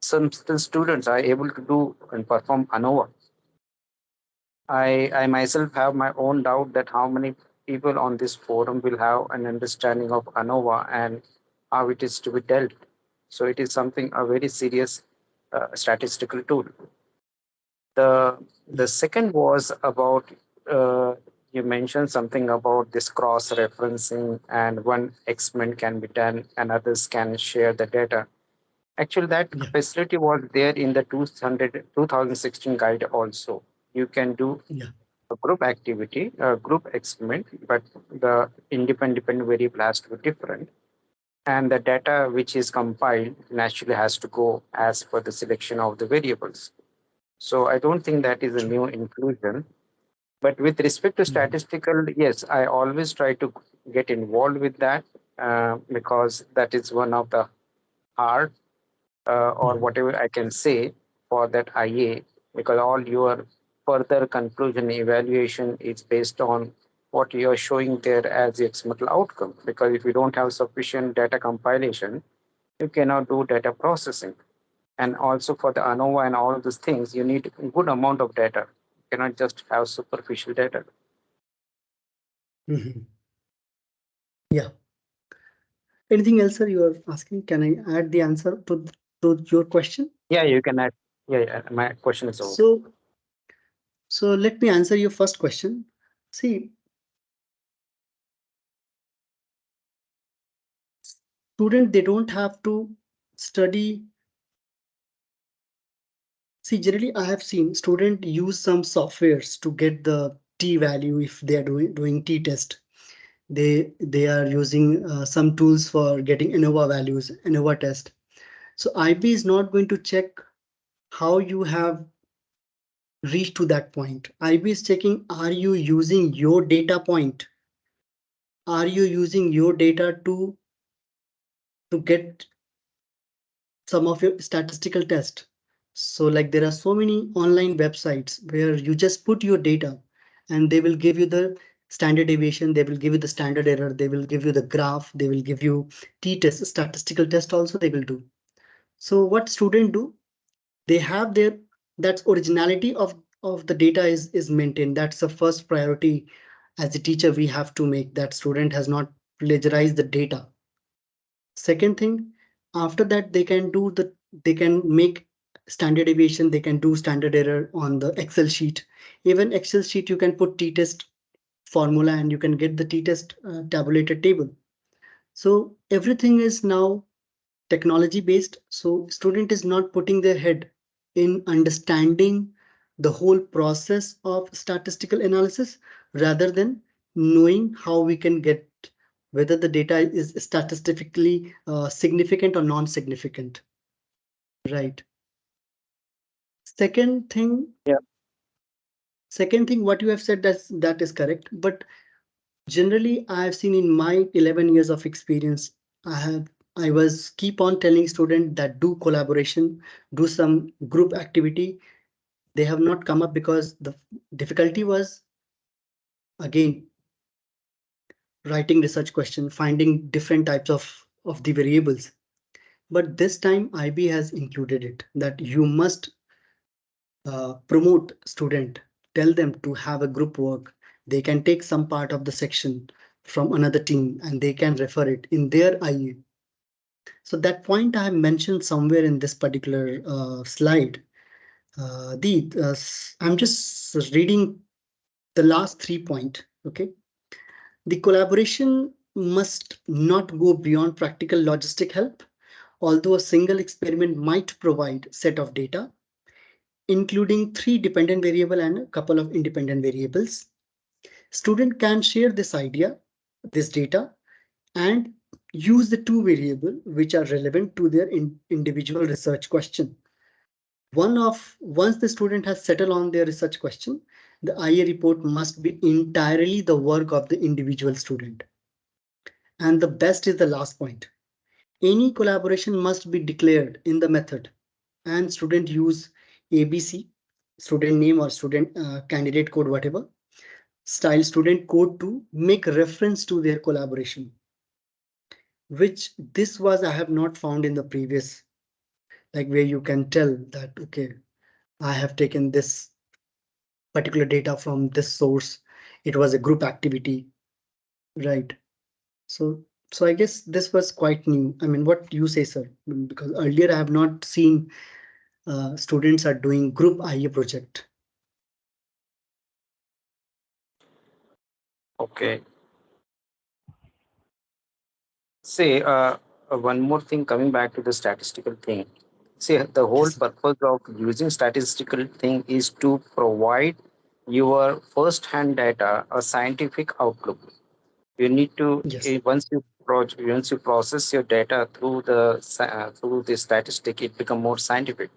Some still students are able to do and perform ANOVA. I myself have my own doubt that how many people on this forum will have an understanding of ANOVA and how it is to be dealt. So it is something a very serious statistical tool. The Yeah. second was about you mentioned something about this cross referencing and one experiment can be done and others can share the data. Actually, that Yeah. facility was there in the 2016 guide also. You can do Yeah. a group activity, a group experiment, but the independent variable has to be different. And the data which is compiled naturally has to go as per the selection of the variables. So I don't think that is a True. new inclusion. But with respect to Mhm. statistical, yes, I always try to get involved with that because that is one of the hard or Mhm. whatever I can say for that IA, because all your further conclusion evaluation is based on what you are showing there as the experimental outcome. Because if you don't have sufficient data compilation, you cannot do data processing. And also for the ANOVA and all these things, you need a good amount of data. You cannot just have superficial data. Mhm. Yeah. Anything else, sir, you are asking? Can I add the answer to your question? Yeah, you can add. Yeah, yeah, my question is over. So, so let me answer your first question. See, student, they don't have to study. See, generally, I have seen student use some softwares to get the t value if they are doing t test. They are using some tools for getting ANOVA values, ANOVA test. So IB is not going to check how you have reached to that point. IB is checking, are you using your data point? Are you using your data to get some of your statistical test? So like there are so many online websites where you just put your data and they will give you the standard deviation, they will give you the standard error, they will give you the graph, they will give you t-test, statistical test also they will do. So what student do? They have their, that's originality of the data is maintained. That's the first priority as a teacher we have to make, that student has not plagiarized the data. Second thing, after that they can make standard deviation, they can do standard error on the Excel sheet. Even Excel sheet you can put t-test formula and you can get the t-test tabulated table. So everything is now technology based, so student is not putting their head in understanding the whole process of statistical analysis rather than knowing how we can get whether the data is statistically significant or non-significant, right? second thing Yeah. Second thing what you have said, that is correct, but generally I've seen in my 11 years of experience, I was keep on telling students that do collaboration, do some group activity. They have not come up because the difficulty was again writing research question, finding different types of the variables. But this time IB has included it that you must promote student, tell them to have a group work. They can take some part of the section from another team and they can refer it in their IE. So that point I have mentioned somewhere in this particular slide. I'm just reading the last 3 point. Okay, the collaboration must not go beyond practical logistic help. Although a single experiment might provide set of data, including 3 dependent variable and a couple of independent variables, student can share this idea, this data, and use the 2 variable which are relevant to their individual research question. Once the student has settled on their research question, the IA report must be entirely the work of the individual student. And the best is the last point. Any collaboration must be declared in the method and student use ABC, student name or student candidate code, whatever, style student code to make reference to their collaboration, which this was I have not found in the previous, like where you can tell that, okay, I have taken this particular data from this source. It was a group activity, right? So, so I guess this was quite new. I mean, what you say, sir? Because earlier I have not seen students are doing group IA project. Okay. Say, one more thing coming back to the statistical thing. See, the whole Yes, sir. purpose of using statistical thing is to provide your first-hand data a scientific outlook. You need to Yes. once you process your data through through the statistic, it become more scientific.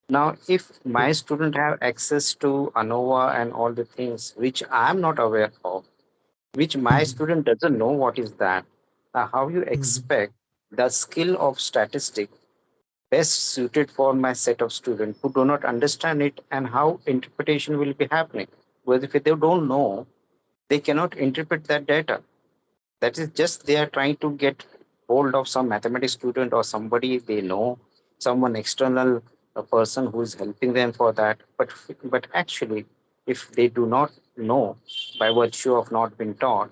Now, if my True. student have access to ANOVA and all the things which I am not aware of, which my Mhm. student doesn't know what is that, how you Mhm. expect the skill of statistics best suited for my set of students who do not understand it and how interpretation will be happening. Because if they don't know, they cannot interpret that data. That is just they are trying to get hold of some mathematics student or somebody they know, someone external, a person who is helping them for that. But actually, if they do not know by virtue of not being taught,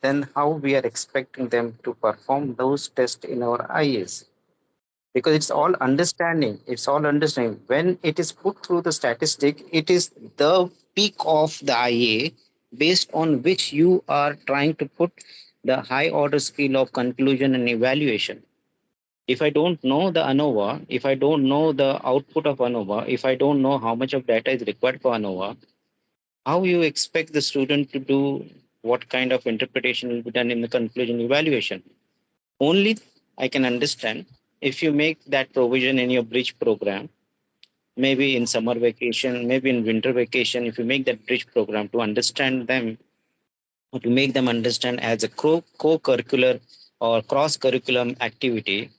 then how we are expecting them to perform those tests in our IAs? Because it's all understanding when it is put through the statistic, it is the peak of the IA based on which you are trying to put the high order scale of conclusion and evaluation. If I don't know the ANOVA, if I don't know the output of ANOVA, if I don't know how much of data is required for ANOVA, how you expect the student to do, what kind of interpretation will be done in the conclusion evaluation? Only I can understand if you make that provision in your bridge program, maybe in summer vacation, maybe in winter vacation, if you make that bridge program to understand them, or to make them understand as a co-curricular or cross-curriculum activity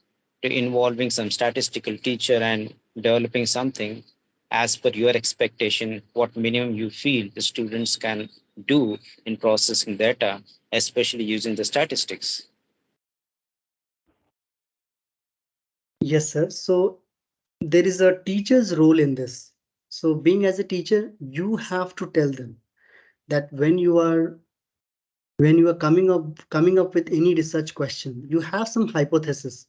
to involving some statistical teacher and developing something as per your expectation, what minimum you feel the students can do in processing data, especially using the statistics. Yes, sir. So there is a teacher's role in this. So being as a teacher, you have to tell them that when you are coming up with any research question, you have some hypothesis,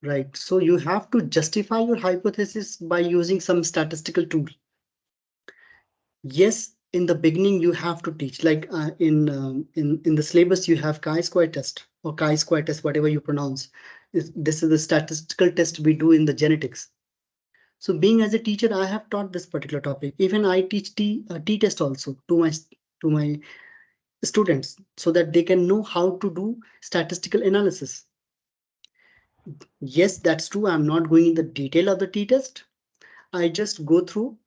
right? So you have to justify your hypothesis by using some statistical tool. Yes, in the beginning you have to teach, like in the syllabus you have chi-square test or chi-square test, whatever you pronounce. This is the statistical test we do in the genetics. So being as a teacher, I have taught this particular topic. Even I teach t-test also to my students so that they can know how to do statistical analysis. Yes, that's true. I'm not going in the detail of the t-test. I just go through,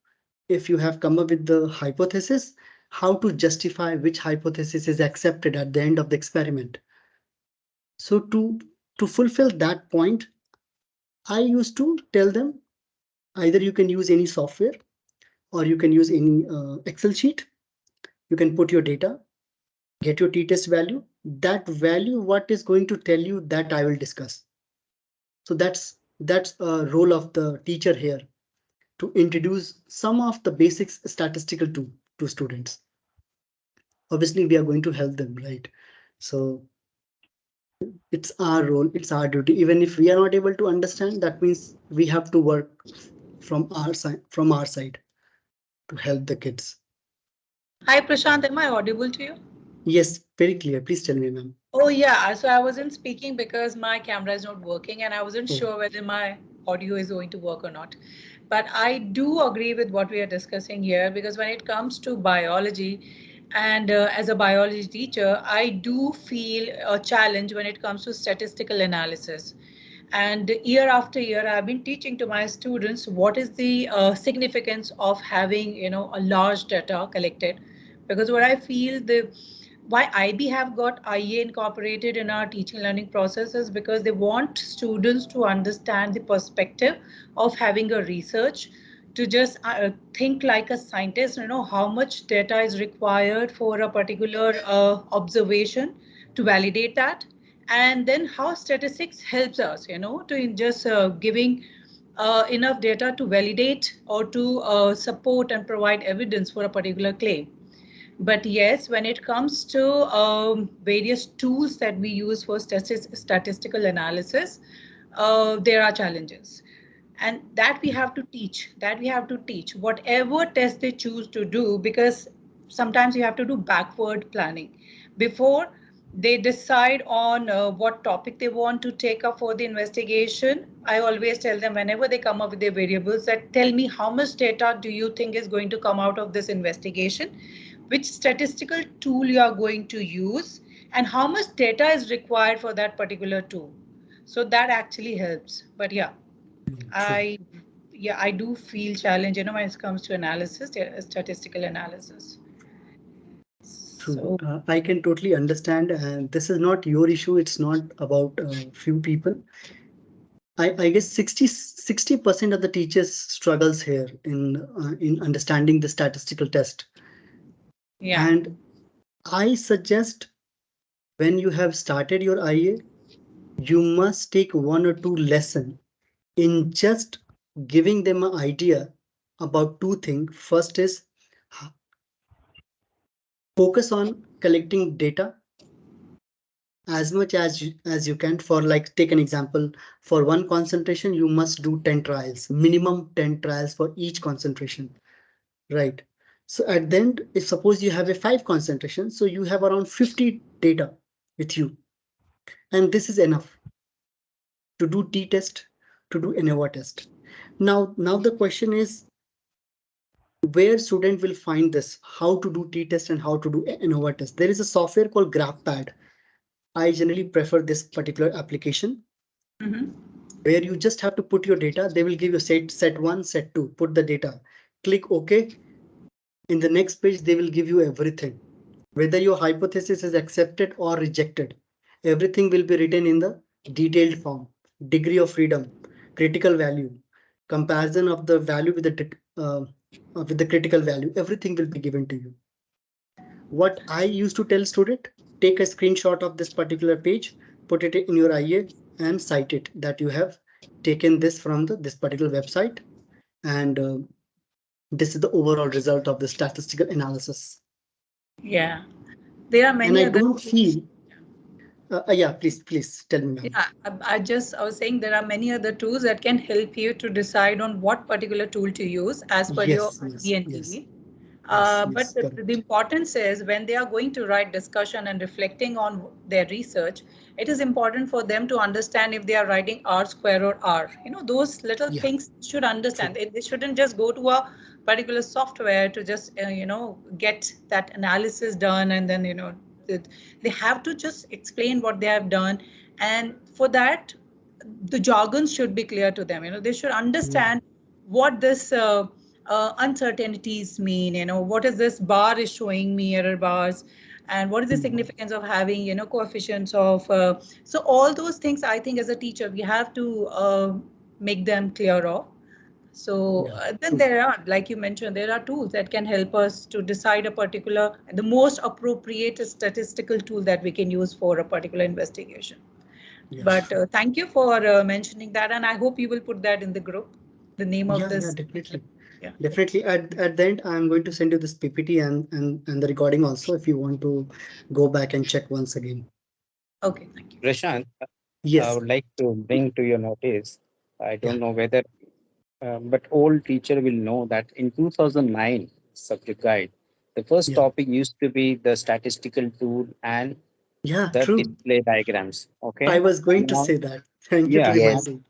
if you have come up with the hypothesis, how to justify which hypothesis is accepted at the end of the experiment. So to fulfill that point, I used to tell them either you can use any software or you can use any Excel sheet. You can put your data, get your t-test value. That value, what is going to tell you, that I will discuss. So that's a role of the teacher here, to introduce some of the basics statistical to students. Obviously we are going to help them, right? So it's our role, it's our duty. Even if we are not able to understand, that means we have to work from our side to help the kids. Hi Prashant, am I audible to you? Yes, very clear. Please tell me, ma'am. Oh yeah, so I wasn't speaking because my camera is not working and I wasn't Oh, sure whether my audio is going to work or not. But I do agree with what we are discussing here because when it comes to biology, and as a biology teacher, I do feel a challenge when it comes to statistical analysis. And year after year, I've been teaching to my students what is the significance of having, a large data collected. Because what I feel, the why IB have got IA incorporated in our teaching learning process is because they want students to understand the perspective of having a research, to just think like a scientist, how much data is required for a particular observation to validate that, and then how statistics helps us, to in just giving enough data to validate or to support and provide evidence for a particular claim. But yes, when it comes to various tools that we use for statistical analysis, there are challenges. And that we have to teach, whatever test they choose to do, because sometimes you have to do backward planning. Before they decide on what topic they want to take up for the investigation. I always tell them whenever they come up with their variables that tell me how much data do you think is going to come out of this investigation, which statistical tool you are going to use, and how much data is required for that particular tool. So that actually helps. But yeah, True. I yeah, I do feel challenge, when it comes to analysis, statistical analysis. True. So I can totally understand, and this is not your issue. It's not about few people. I guess 60% of the teachers struggles here in understanding the statistical test. yeah. And I suggest when you have started your IA, you must take one or two lesson in just giving them an idea about two things. First is focus on collecting data as much as you can. For like, take an example, for one concentration you must do 10 trials, minimum 10 trials for each concentration, right? So at the end, if suppose you have a 5 concentration, so you have around 50 data with you, and this is enough to do t-test, to do ANOVA test. Now the question is, where student will find this, how to do t-test and how to do ANOVA test? There is a software called GraphPad. I generally prefer this particular application, Mm-hmm. where you just have to put your data. They will give you set 1, set 2, put the data, click OK. In the next page, they will give you everything, whether your hypothesis is accepted or rejected. Everything will be written in the detailed form, degree of freedom, critical value, comparison of the value with the critical value. Everything will be given to you. What I used to tell student, take a screenshot of this particular page, put it in your IA and cite it that you have taken this from this particular website, and this is the overall result of the statistical analysis. Yeah. There are And many I other don't tools. feel, yeah, please tell me, ma'am. Yeah, I was saying there are many other tools that can help you to decide on what particular tool to use as per your Yes, yes, yes, DNTV. yes, But yes, the correct. importance is when they are going to write discussion and reflecting on their research, it is important for them to understand if they are writing R square or R. Those little Yeah, things should understand. true. They shouldn't just go to a particular software to just, get that analysis done and then, they they have to just explain what they have done. And for that, the jargon should be clear to them. They should Yeah, understand what this uncertainties mean. What is this bar is showing me, error bars, and what is the mhm, significance of having coefficients of so all those things, I think as a teacher we have to make them clear of. So yeah, then true. there are, like you mentioned, there are tools that can help us to decide a particular, the most appropriate statistical tool that we can use for a particular investigation. Yeah, But true. thank you for mentioning that, and I hope you will put that in the group, the name of Yeah, this. definitely. Yeah. Definitely. At the end, I'm going to send you this PPT and the recording also, if you want to go back and check once again. Okay. Thank you. Prashant, I Yes. would like to bring to your notice. I Yeah. don't know whether, but all teacher will know that in 2009 subject guide, the first Yeah. topic used to be the statistical tool and Yeah, the true. display diagrams. I Okay. was going to Now, say that. Thank you to yeah, Yes. reminding.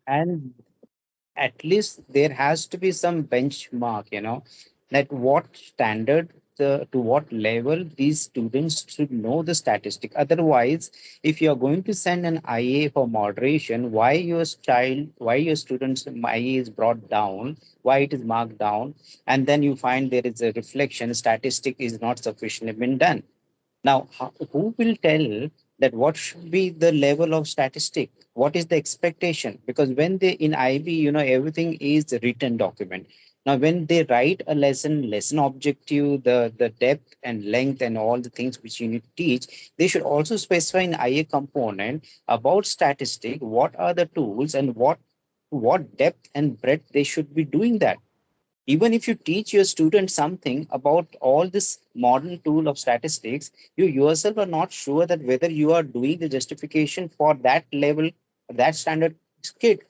and at least there has to be some benchmark, that what standard, to what level these students should know the statistic. Otherwise, if you are going to send an IA for moderation, why your students IA is brought down, why it is marked down, and then you find there is a reflection statistic is not sufficiently been done. Now, who will tell that what should be the level of statistic? What is the expectation? Because when they in IB, everything is written document. Now, when they write a lesson objective, the depth and length and all the things which you need to teach, they should also specify in IA component about statistic, what are the tools and what depth and breadth they should be doing that. Even if you teach your students something about all this modern tool of statistics, you yourself are not sure that whether you are doing the justification for that level, that standard kid.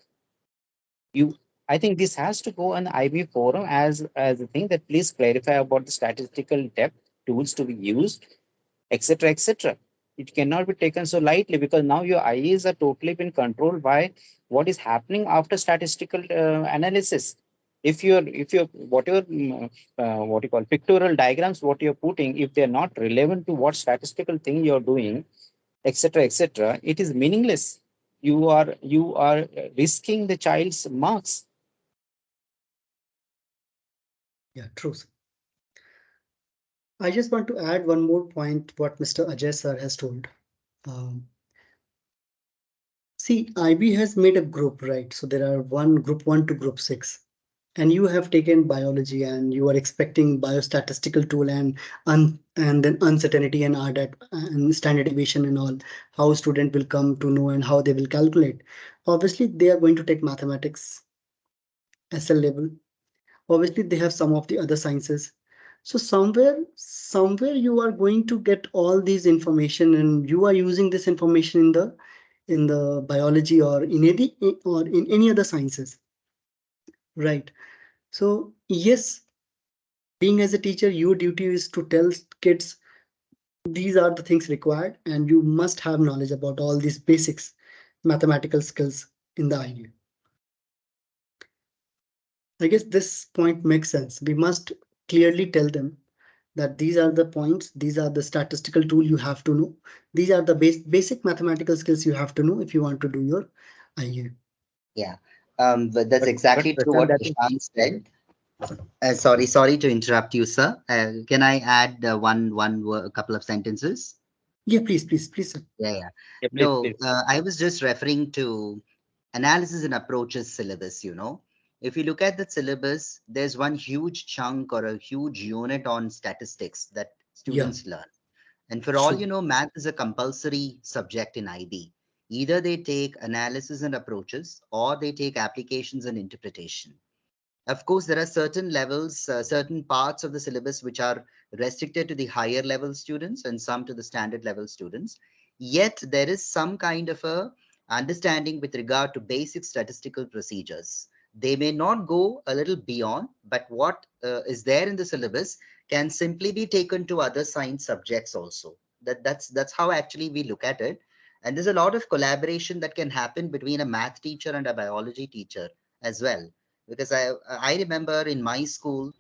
You, I think this has to go on IB forum as a thing that please clarify about the statistical depth tools to be used. etc., etc. It cannot be taken so lightly because now your IAs are totally been controlled by what is happening after statistical analysis. If you're whatever what you call pictorial diagrams, what you're putting, if they're not relevant to what statistical thing you're doing, etc., etc., it is meaningless. You are risking the child's marks. Yeah, true. I just want to add one more point what Mr. Ajay sir has told. Um, See, IB has made a group, right? So there are group 1 to group 6. And you have taken biology and you are expecting biostatistical tool and then uncertainty and RDAT and standard deviation and all, how student will come to know and how they will calculate. Obviously, they are going to take mathematics, SL level. Obviously, they have some of the other sciences. So somewhere you are going to get all these information and you are using this information in the biology or in any other sciences, right? So yes, being as a teacher, your duty is to tell kids these are the things required and you must have knowledge about all these basics mathematical skills in the IU. I guess this point makes sense. We must clearly tell them that these are the points, these are the statistical tool you have to know. These are the basic mathematical skills you have to know if you want to do your IU. Yeah, but that's But exactly true Prashant, what that is Prashant said. Sorry to interrupt you, sir. Can I add a couple of sentences? Yeah, please. Sir. Yeah, yeah. yeah, please, No, please. I was just referring to analysis and approaches syllabus, you know. If you look at the syllabus, there's one huge chunk or a huge unit on statistics that Yeah, students learn. And for all true. you know, math is a compulsory subject in IB. Either they take analysis and approaches or they take applications and interpretation. Of course, there are certain levels, certain parts of the syllabus which are restricted to the higher level students and some to the standard level students. Yet there is some kind of a understanding with regard to basic statistical procedures. They may not go a little beyond, but what is there in the syllabus can simply be taken to other science subjects also. That's how actually we look at it. And there's a lot of collaboration that can happen between a math teacher and a biology teacher as well, because I remember in my school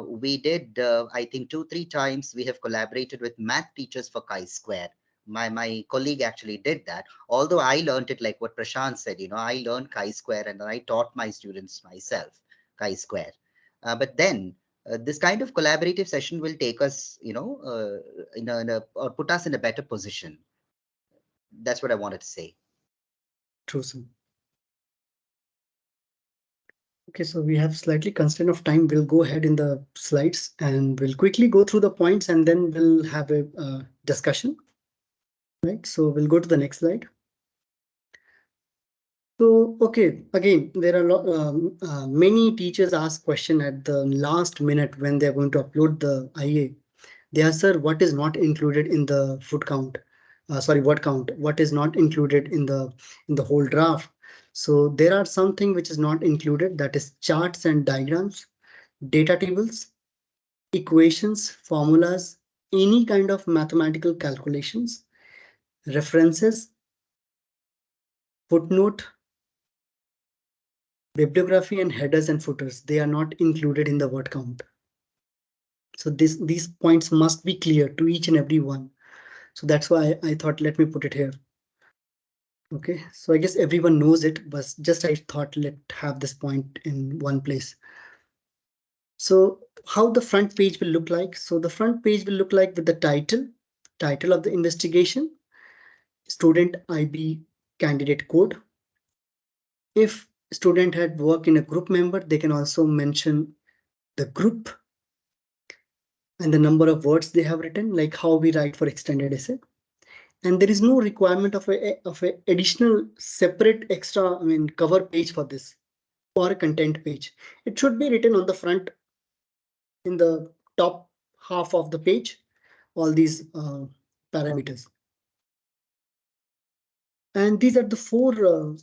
we did I think 2-3 times we have collaborated with math teachers for chi-square. My colleague actually did that. Although I learned it like what Prashant said, you know, I learned chi-square and then I taught my students myself chi-square. But then this kind of collaborative session will take us, you know, or put us in a better position. That's what I wanted to say. True. Sir. Okay, so we have slightly constraint of time. We'll go ahead in the slides and we'll quickly go through the points and then we'll have a discussion. Right, so we'll go to the next slide. So, okay, again, there are many teachers ask question at the last minute when they're going to upload the IA. They ask, sir, what is not included in the foot count? Sorry, word count? What is not included in the whole draft? So there are something which is not included, that is charts and diagrams, data tables, equations, formulas, any kind of mathematical calculations, references, footnote, bibliography, and headers and footers. They are not included in the word count. So these points must be clear to each and every one. So that's why I thought let me put it here. Okay, so I guess everyone knows it, but just I thought let have this point in one place. So how the front page will look like? So the front page will look like with the title of the investigation, student IB candidate code. If student had work in a group member, they can also mention the group and the number of words they have written, like how we write for extended essay. And there is no requirement of a additional separate extra, cover page for this or a content page. It should be written on the front in the top half of the page, all these parameters. And these are the four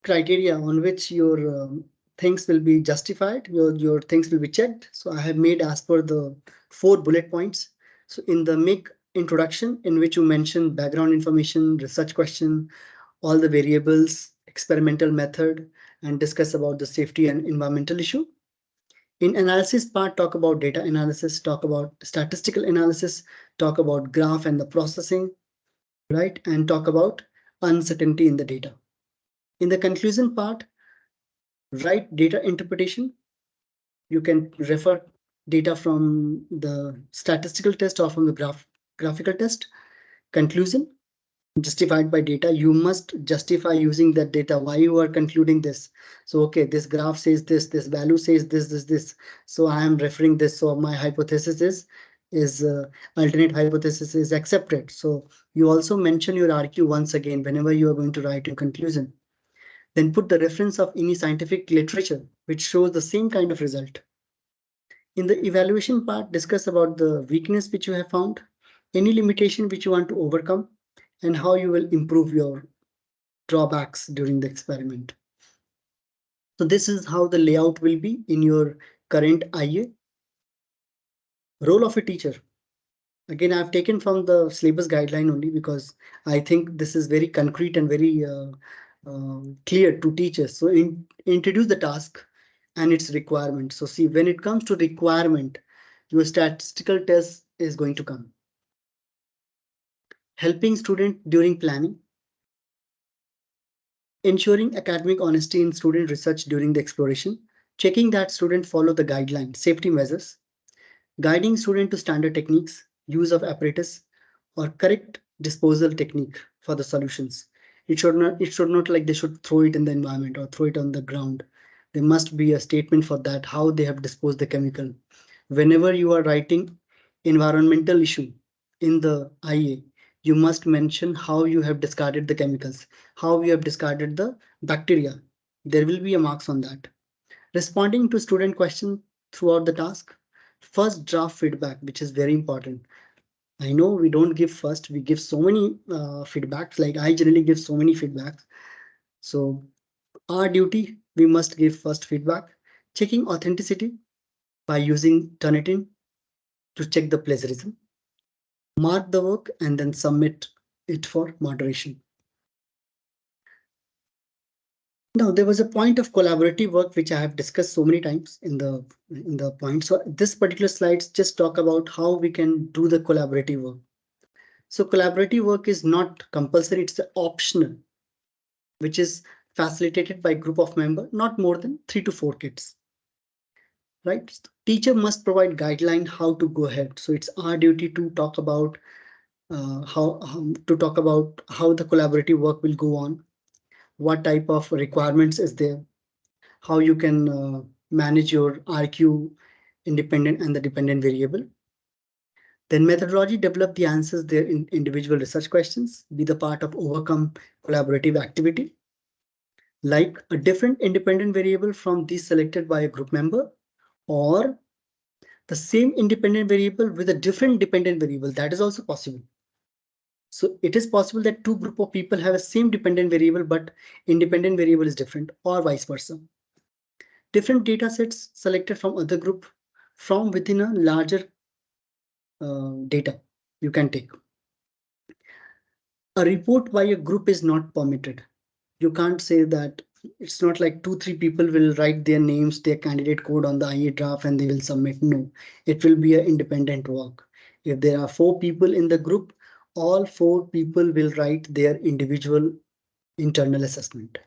criteria on which your things will be justified, your things will be checked. So I have made as per the 4 bullet points. So in the make introduction in which you mention background information, research question, all the variables, experimental method, and discuss about the safety and environmental issue. In analysis part, talk about data analysis, talk about statistical analysis, talk about graph and the processing, right? And talk about uncertainty in the data. In the conclusion part, write data interpretation. You can refer data from the statistical test or from the graphical test. Conclusion, justified by data. You must justify using that data why you are concluding this. So okay, this graph says this value says this, so I am referring this, so my hypothesis is alternate hypothesis is accepted. So you also mention your RQ once again whenever you are going to write your conclusion. Then put the reference of any scientific literature which shows the same kind of result. In the evaluation part, discuss about the weakness which you have found, any limitation which you want to overcome, and how you will improve your drawbacks during the experiment. So this is how the layout will be in your current IA. Role of a teacher. Again, I've taken from the syllabus guideline only because I think this is very concrete and very clear to teachers. So introduce the task and its requirement. So see, when it comes to requirement, your statistical test is going to come. Helping student during planning. Ensuring academic honesty in student research during the exploration. Checking that student follow the guidelines, safety measures. Guiding student to standard techniques, use of apparatus, or correct disposal technique for the solutions. It should not like they should throw it in the environment or throw it on the ground. There must be a statement for that, how they have disposed the chemical. Whenever you are writing environmental issue in the IA, you must mention how you have discarded the chemicals, how you have discarded the bacteria. There will be a marks on that. Responding to student questions throughout the task. First draft feedback, which is very important. I know we don't give first, we give so many feedbacks, like I generally give so many feedbacks. So our duty, we must give first feedback. Checking authenticity by using Turnitin to check the plagiarism. Mark the work and then submit it for moderation. Now, there was a point of collaborative work which I have discussed so many times in the point. So this particular slides just talk about how we can do the collaborative work. So collaborative work is not compulsory, it's optional, which is facilitated by a group of members, not more than 3 to 4 kids. Right? Teacher must provide guideline how to go ahead. So it's our duty to talk about how the collaborative work will go on, what type of requirements is there, how you can manage your RQ independent and the dependent variable. Then methodology, develop the answers there in individual research questions, be the part of overcome collaborative activity. Like a different independent variable from these selected by a group member, or the same independent variable with a different dependent variable, that is also possible. So it is possible that two group of people have a same dependent variable, but independent variable is different, or vice versa. Different data sets selected from other group from within a larger data you can take. A report by a group is not permitted. You can't say that. It's not like 2-3 people will write their names, their candidate code on the IA draft and they will submit. No, it will be an independent work. If there are 4 people in the group, all 4 people will write their individual internal assessment.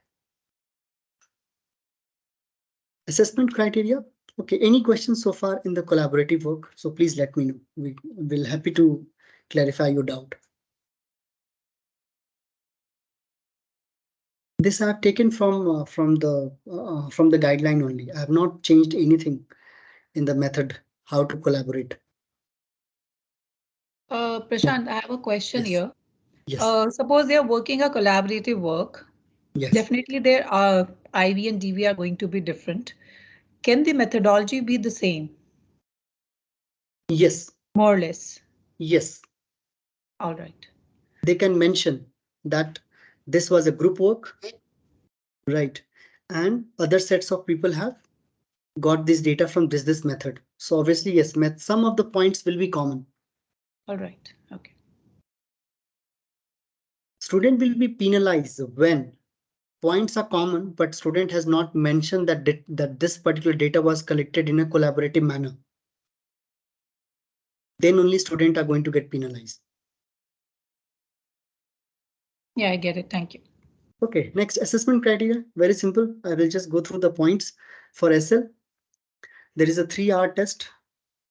Assessment criteria. Okay, any questions so far in the collaborative work? So please let me know. We will happy to clarify your doubt. This I have taken from the guideline only. I have not changed anything in the method how to collaborate. Prashant, I have a question Yes. here. Yes. Suppose they are working a collaborative work. Yes. Definitely their IV and DV are going to be different. Can the methodology be the same? Yes. More or less. Yes. All right. They can mention that this was a group work, right? And other sets of people have got this data from this method. So obviously, yes, some of the points will be common. All right. Okay. Student will be penalized when points are common, but student has not mentioned that this particular data was collected in a collaborative manner. Then only student are going to get penalized. Yeah, I get it. Thank you. Okay, next assessment criteria. Very simple. I will just go through the points. For SL, there is a 3-hour test.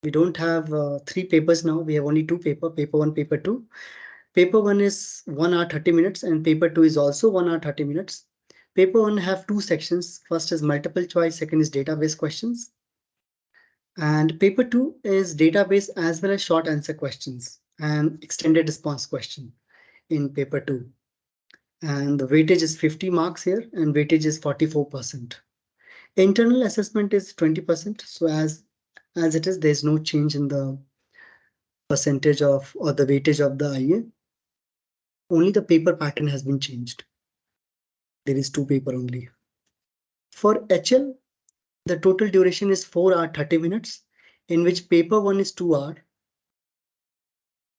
We don't have 3 papers now. We have only 2 paper 1, paper 2. Paper 1 is 1 hour 30 minutes and paper 2 is also 1 hour 30 minutes. Paper 1 have 2 sections. First is multiple choice, second is database questions. And paper 2 is database as well as short answer questions and extended response question in paper 2. And the weightage is 50 marks here and weightage is 44%. Internal assessment is 20%. So as it is, there's no change in the percentage of or the weightage of the IA. Only the paper pattern has been changed. There is 2 paper only. For HL, the total duration is 4 hour 30 minutes, in which paper 1 is 2 hour.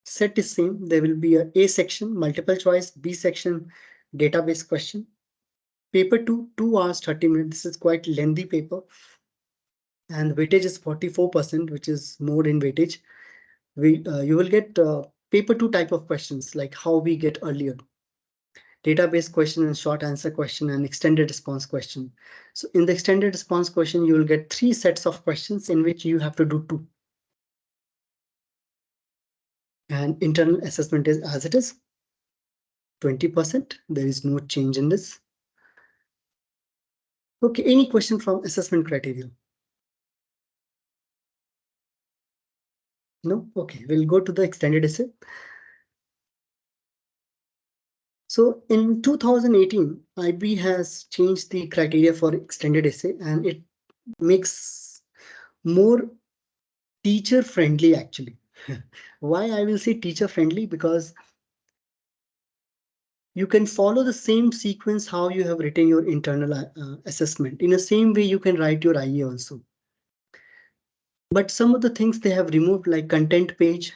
Set is same. There will be a section, multiple choice, B section, database question. Paper 2, 2 hours 30 minutes. This is quite lengthy paper. And the weightage is 44%, which is more in weightage. You will get paper 2 type of questions like how we get earlier. Database question and short answer question and extended response question. So in the extended response question, you will get 3 sets of questions in which you have to do 2. And internal assessment is as it is, 20%. There is no change in this. Okay, any question from assessment criteria? No? Okay, we'll go to the extended essay. So in 2018, IB has changed the criteria for extended essay and it makes more teacher friendly actually. Why I will say teacher friendly? Because you can follow the same sequence how you have written your internal assessment. In the same way, you can write your IE also. But some of the things they have removed, like content page.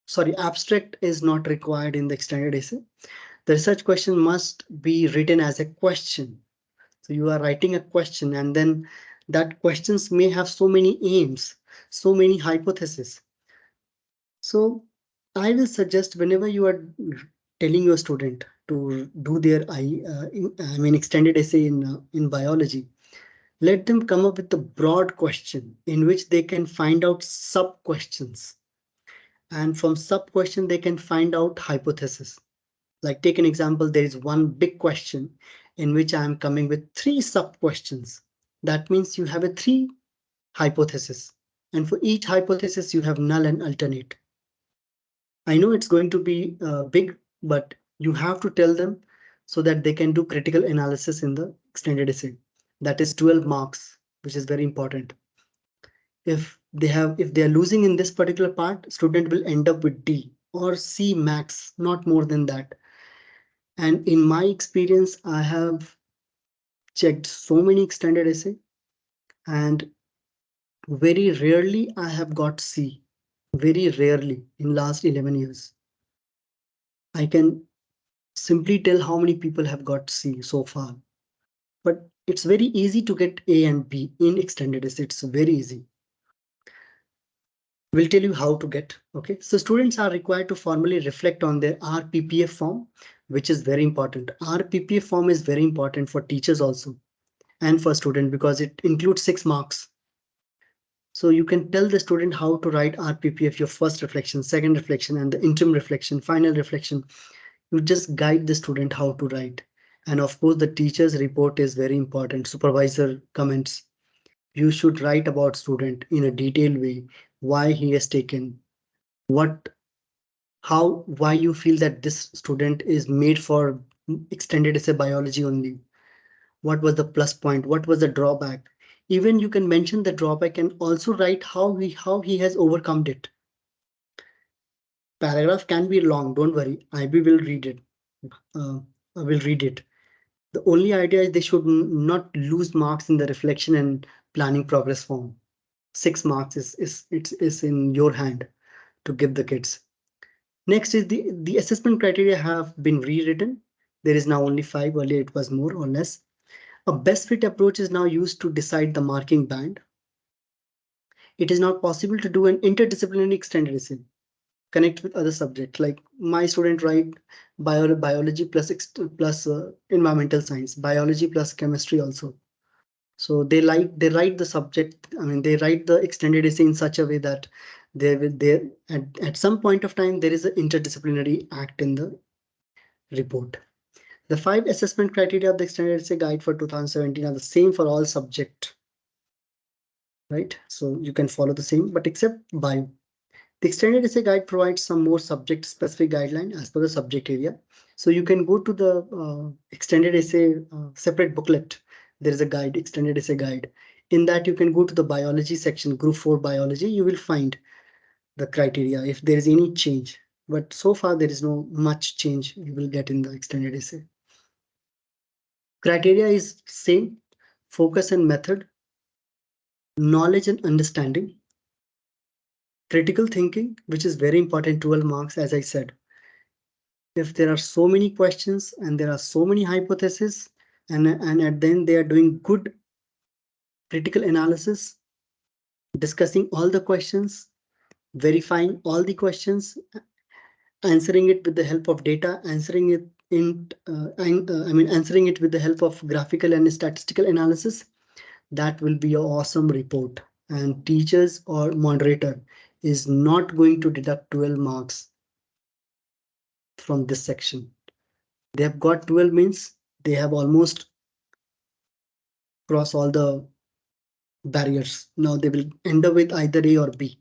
Sorry, abstract is not required in the extended essay. The research question must be written as a question. So you are writing a question and then that questions may have so many aims, so many hypotheses. So I will suggest whenever you are telling your student to do their extended essay in biology, let them come up with a broad question in which they can find out sub questions. And from sub question, they can find out hypothesis. Like take an example, there is one big question in which I am coming with 3 sub questions. That means you have a 3 hypothesis. And for each hypothesis, you have null and alternate. I know it's going to be big, but you have to tell them so that they can do critical analysis in the extended essay. That is 12 marks, which is very important. If they are losing in this particular part, student will end up with D or C max, not more than that. And in my experience, I have checked so many extended essay and very rarely I have got C. Very rarely in last 11 years. I can simply tell how many people have got C so far. But it's very easy to get A and B in extended essay. It's very easy. We'll tell you how to get. Okay, so students are required to formally reflect on their RPPF form, which is very important. RPPF form is very important for teachers also and for student because it includes 6 marks. So you can tell the student how to write RPPF, your first reflection, second reflection, and the interim reflection, final reflection. You just guide the student how to write. And of course, the teacher's report is very important. Supervisor comments. You should write about student in a detailed way, why he has taken, why you feel that this student is made for extended essay biology only. What was the plus point? What was the drawback? Even you can mention the drawback and also write how he has overcome it. Paragraph can be long, don't worry. IB will read it. I will read it. The only idea is they should not lose marks in the reflection and planning progress form. 6 marks is in your hand to give the kids. Next is the assessment criteria have been rewritten. There is now only 5. Earlier it was more or less. A best fit approach is now used to decide the marking band. It is not possible to do an interdisciplinary extended essay, connect with other subjects. Like my student write biology plus environmental science, biology plus chemistry also. So they write the subject. I mean, they write the extended essay in such a way that there at some point of time there is an interdisciplinary act in the report. The 5 assessment criteria of the extended essay guide for 2017 are the same for all subject, right? So you can follow the same, but except bio. The extended essay guide provides some more subject specific guideline as per the subject area. So you can go to the extended essay separate booklet. There is a guide, extended essay guide. In that you can go to the biology section, group 4 biology. You will find the criteria if there is any change. But so far there is no much change you will get in the extended essay. Criteria is same, focus and method, knowledge and understanding, critical thinking, which is very important, 12 marks, as I said. If there are so many questions and there are so many hypotheses, and at the end they are doing good critical analysis, discussing all the questions, verifying all the questions, answering it with the help of data, answering it answering it with the help of graphical and statistical analysis, that will be an awesome report. And teachers or moderator is not going to deduct 12 marks from this section. They have got 12 means they have almost crossed all the barriers. Now they will end up with either A or B.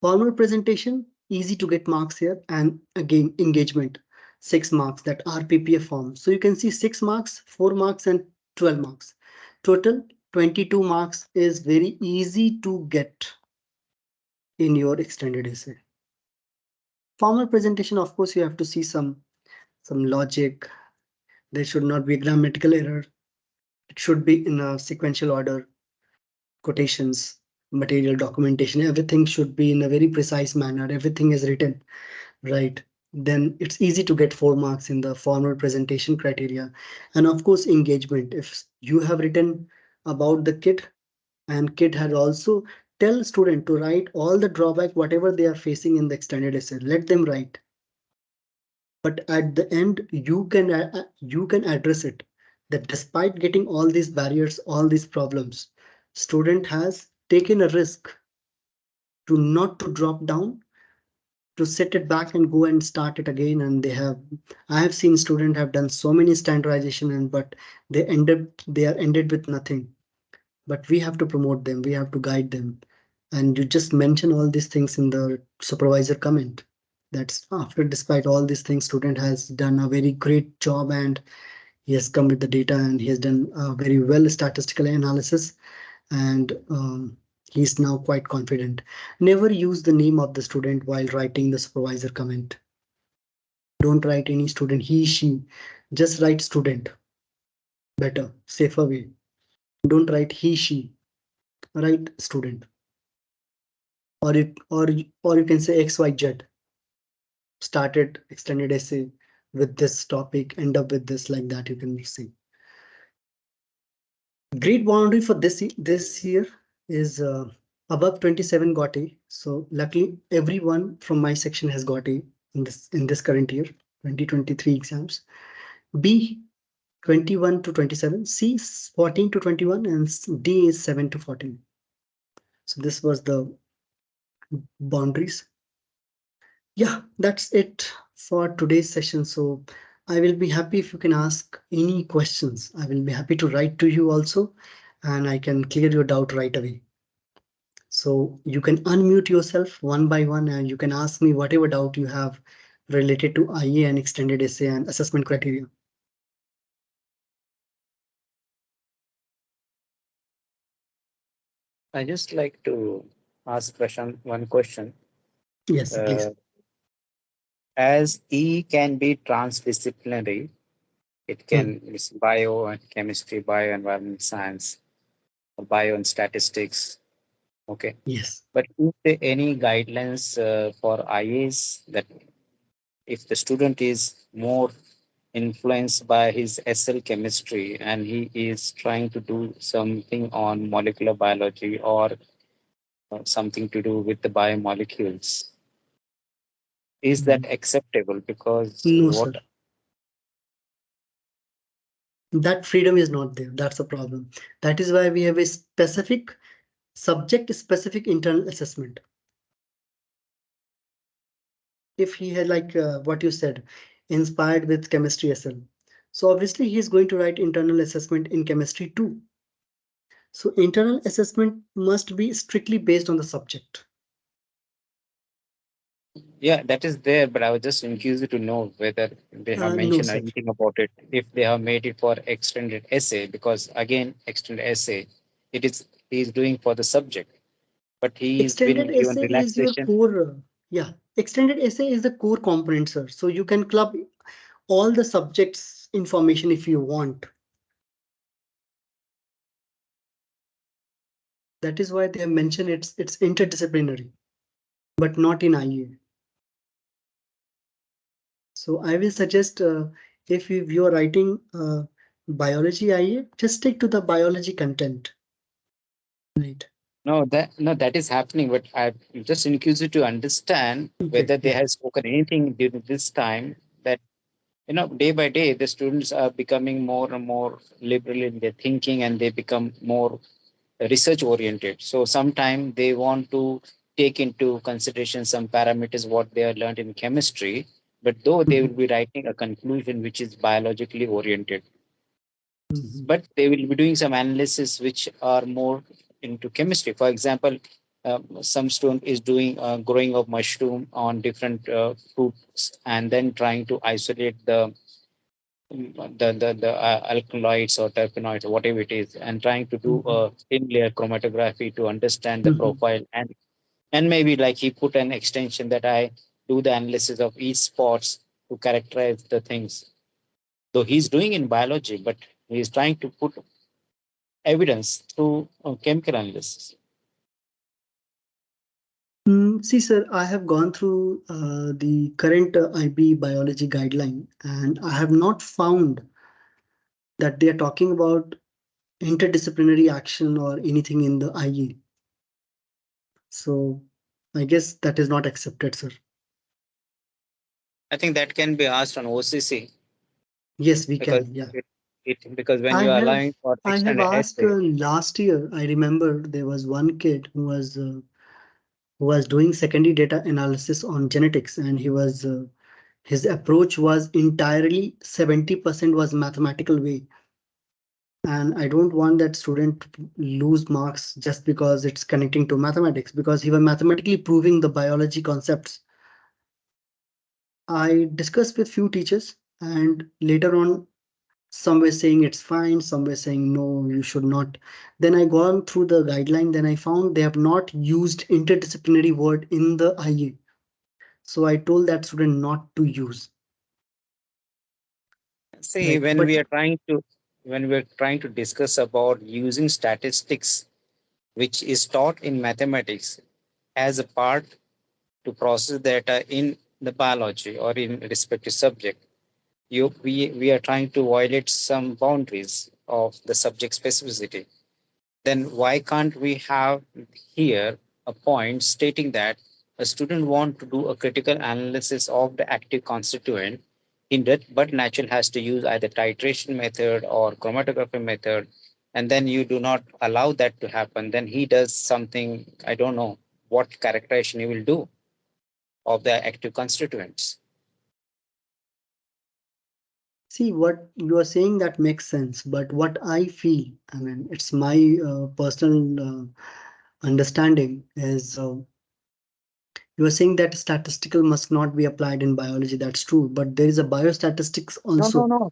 Formal presentation, easy to get marks here, and again engagement, 6 marks, that RPPF form. So you can see 6 marks, 4 marks and 12 marks. Total 22 marks is very easy to get in your extended essay. Formal presentation, of course, you have to see some logic. There should not be grammatical error. It should be in a sequential order. Quotations, material documentation, everything should be in a very precise manner. Everything is written right. Then it's easy to get 4 marks in the formal presentation criteria. And of course, engagement. If you have written about the kit and kid had also, tell student to write all the drawback, whatever they are facing in the extended essay, let them write. But at the end, you can address it, that despite getting all these barriers, all these problems, student has taken a risk to not to drop down, to set it back and go and start it again. And I have seen students have done so many standardization, and but they are ended with nothing. But we have to promote them, we have to guide them. And you just mention all these things in the supervisor comment. That's after, despite all these things, student has done a very great job, and he has come with the data, and he has done a very well statistical analysis, and he's now quite confident. Never use the name of the student while writing the supervisor comment. Don't write any student, he, she, just write student. Better, safer way. Don't write he, she, write student. Or you can say XYZ. Started extended essay with this topic, end up with this, like that you can see. Grade boundary for this year is above 27 got A. So luckily everyone from my section has got A in this current year, 2023 exams. B 21 to 27, C 14 to 21, and D is 7 to 14. So this was the boundaries. Yeah, that's it for today's session. So I will be happy if you can ask any questions. I will be happy to write to you also, and I can clear your doubt right away. So you can unmute yourself one by one, and you can ask me whatever doubt you have related to IA and extended essay and assessment criteria. I just like to ask Prashant one question. Yes, please. Uh, as E can be transdisciplinary, it can be bio and chemistry, bio environment science, bio and statistics. Okay. Yes. But is there any guidelines for IAs that if the student is more influenced by his SL chemistry and he is trying to do something on molecular biology or something to do with the biomolecules, is that Mhm. acceptable? Because No, sir. what That freedom is not there. That's the problem. That is why we have a specific subject specific internal assessment. If he had like what you said, inspired with chemistry SL. So obviously he is going to write internal assessment in chemistry too. So internal assessment must be strictly based on the subject. Yeah, that is there, but I was just curious to know whether they have No, mentioned sir. anything about it, if they have made it for extended essay, because again, extended essay, it is he is doing for the subject, but he's Extended been given essay is your relaxation. core. Yeah, extended essay is the core component, sir. So you can club all the subjects information if you want. That is why they have mentioned it's interdisciplinary, but not in IA. So I will suggest if you are writing biology IA, just stick to the biology content. Right. No, that is happening, but I'm just curious to understand Okay. whether they Yeah. have spoken anything during this time that day by day the students are becoming more and more liberal in their thinking and they become more research oriented. So sometimes they want to take into consideration some parameters what they have learned in chemistry, but though they will Mhm. be writing a conclusion which is biologically oriented, Mhm. but they will be doing some analysis which are more into chemistry. For example, some student is doing growing of mushroom on different fruits and then trying to isolate the alkaloids or terpenoids or whatever it is, and trying to do Mhm. a thin layer chromatography to understand the Mhm. profile, and maybe like he put an extension that I do the analysis of each spots to characterize the things, though he's doing in biology, but he's trying to put evidence through chemical analysis. See, sir, I have gone through the current IB biology guideline, and I have not found that they are talking about interdisciplinary action or anything in the IE. So I guess that is not accepted, sir. I think that can be asked on OCC Yes, we because can. Yeah. because when I you are have allowing for I have extended asked essay. last year. I remember there was one kid who was doing secondary data analysis on genetics, and his approach was entirely 70% was mathematical way. And I don't want that student to lose marks just because it's connecting to mathematics, because he was mathematically proving the biology concepts. I discussed with few teachers, and later on some were saying it's fine, some were saying no, you should not. Then I gone through the guideline, then I found they have not used interdisciplinary word in the IA. So I told that student not to use. See, Right. But when we're trying to discuss about using statistics, which is taught in mathematics as a part to process data in the biology or in respective subject, we are trying to violate some boundaries of the subject specificity. Then why can't we have here a point stating that a student want to do a critical analysis of the active constituent in that, but natural has to use either titration method or chromatography method, and then you do not allow that to happen, then he does something, I don't know what characterization he will do of the active constituents. see, what you are saying that makes sense. But what I feel, I mean, it's my personal understanding is you are saying that statistical must not be applied in biology. That's true. But there is a biostatistics No, no, also no.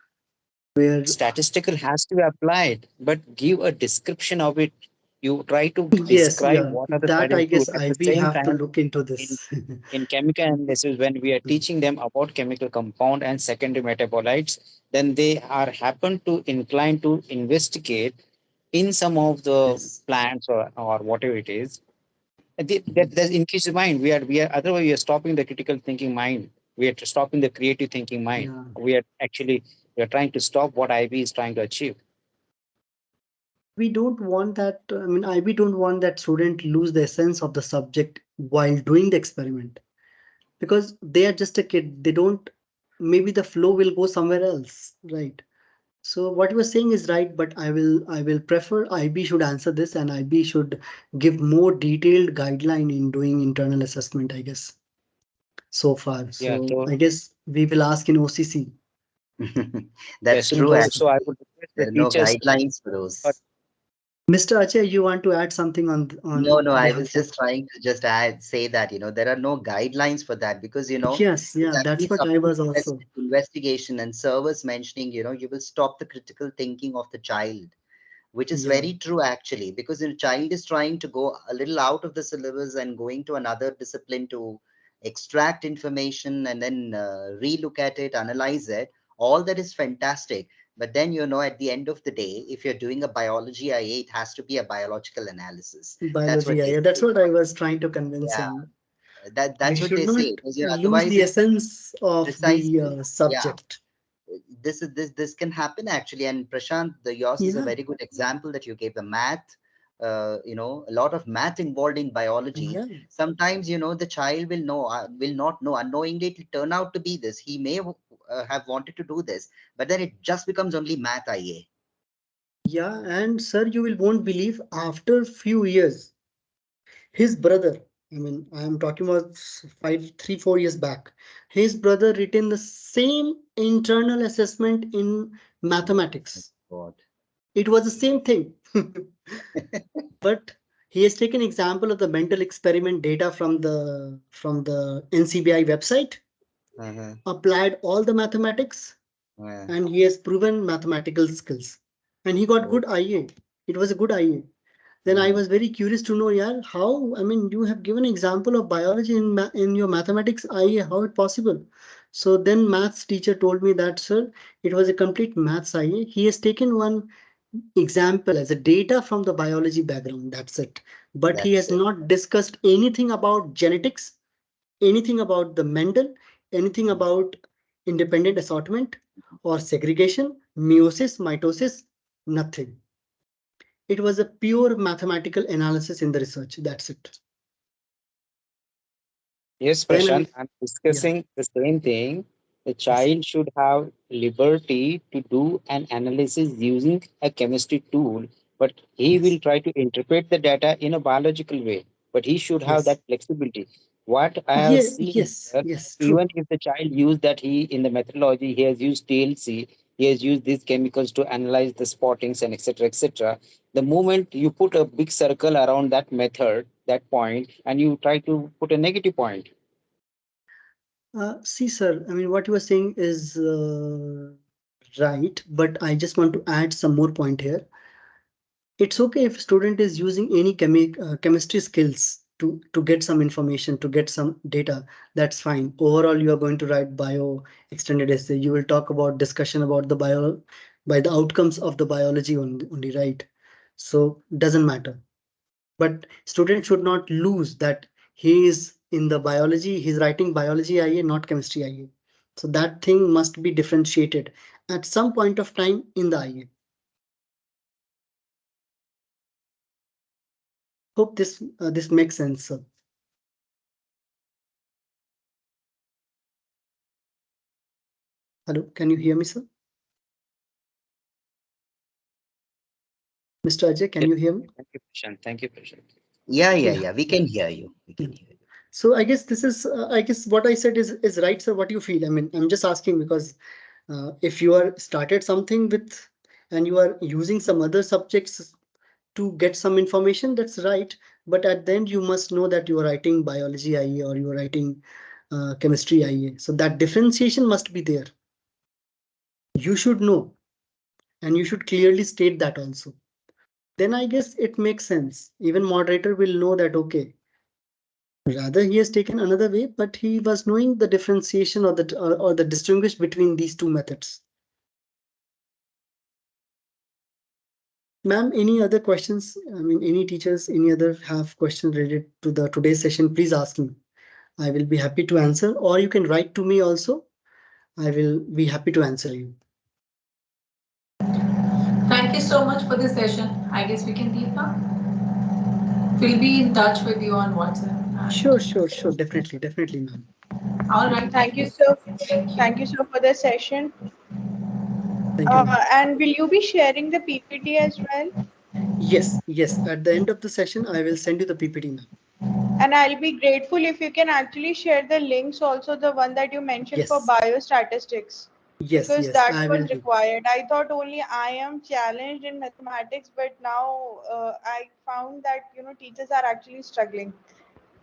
where, Statistical has to be applied, but give a description of it. You try to yes, describe yeah, what are the that I statistical guess at I the we same have to time. look into in, this. in chemical analysis, when we are teaching them about chemical compound and secondary metabolites, then they are happen to incline to investigate in some of the Yes. plants or whatever it is, That's increased mind. We are otherwise we are stopping the critical thinking mind. We are stopping the creative thinking mind. Yeah. We are trying to stop what IB is trying to achieve. We don't want that. I mean, we don't want that student lose the essence of the subject while doing the experiment, because they are just a kid. They don't. Maybe the flow will go somewhere else, right? So what you were saying is right, but I will prefer IB should answer this, and IB should give more detailed guideline in doing internal assessment, I guess, so far. Yeah. So So I guess we will ask in OCC. That's so In true. so, OCC. so I Actually, would request the there are no teachers. guidelines for But those. Mr. Achay, you want to add something on No, no, I was behalf of? just trying to just say that, there are no guidelines for that because, Yes, it's yeah, actually that's what I something was also. investigation and service mentioning, you will stop the critical thinking of the child, which is Yeah, very true actually, because a child is trying to go a little out of the syllabus and going to another discipline to extract information and then relook at it, analyze it. All that is fantastic. But then, at the end of the day, if you're doing a biology IA, it has to be a biological analysis. That's biology. what Yeah, they yeah, that's say. what I was trying to convince Yeah, him. We that's what should they not say. Because lose otherwise, the it essence of the precisely. Yeah, subject. this can happen actually. And Prashant, yours is a Yeah, very good example that you gave. The math, a lot of math involved in biology. yeah, Sometimes, the child will not know, unknowingly it will turn out to be this. He may have wanted to do this, but then it just becomes only math IA. yeah. And sir, you will won't believe, after few years, his brother, I mean, I am talking about 4 years back, his brother written the same internal assessment in mathematics. God. It was the same thing. But he has taken example of the mental experiment data from the NCBI website, Uh-huh. applied all the mathematics, Yeah. and he has proven mathematical skills, and he got Oh. good IA. It was a good IA. Then I Mhm. was very curious to know, yeah, how, I mean, you have given example of biology in your mathematics IA, how it possible? So then maths teacher told me that, sir, it was a complete maths IA. He has taken one example as a data from the biology background. That's it. But he That's has it. not discussed anything about genetics, anything about the Mendel, anything about independent assortment or segregation, meiosis, mitosis, nothing. It was a pure mathematical analysis in the research. That's it. yes, Then I, Prashant, I'm yeah, discussing the same thing. The yes, child should have liberty to do an analysis using a chemistry tool, but he yes, will try to interpret the data in a biological way. But he should have yes, that flexibility. What I have yeah, seen yes, here, yes, even true. if the child used that he in the methodology, he has used TLC, he has used these chemicals to analyze the spottings and etc. etc. The moment you put a big circle around that method, that point, and you try to put a negative point. See, sir, I mean, what you were saying is right, but I just want to add some more point here. It's okay if student is using any chemistry skills to get some information, to get some data. That's fine. Overall, you are going to write bio extended essay. You will talk about discussion about the bio by the outcomes of the biology only, right? So doesn't matter. But student should not lose that he is in the biology. He's writing biology IA, not chemistry IA. So that thing must be differentiated at some point of time in the IA. Hope this makes sense, sir. Hello, can you hear me, sir? Mr. Ajay, can Yes, you hear me? thank you, Prashant. Thank you, Prashant. Yeah, yeah, Yeah. yeah. We can hear you. We can Mm. hear you. So I guess this is, I guess what I said is right, sir. What you feel? I mean, I'm just asking because if you are started something with and you are using some other subjects to get some information, that's right. But at the end, you must know that you are writing biology IE or you are writing chemistry IE. So that differentiation must be there. You should know, and you should clearly state that also. Then I guess it makes sense. Even moderator will know that, okay, rather he has taken another way, but he was knowing the differentiation or the distinguish between these two methods. Ma'am, any other questions? I mean, any teachers, any other have questions related to the today's session, please ask me. I will be happy to answer, or you can write to me also. I will be happy to answer you. Thank you so much for this session. I guess we can leave now. We'll be in touch with you on WhatsApp. Sure. Definitely, ma'am. All right. Thank you, sir. Thank you. Thank you, sir, for the session. Thank you, ma'am. And will you be sharing the PPT as well? Yes. At the end of the session, I will send you the PPT, ma'am. And I'll be grateful if you can actually share the links also, the one that you mentioned for Yes. biostatistics. Because Yes, that I will was do. required. I thought only I am challenged in mathematics, but now I found that teachers are actually struggling.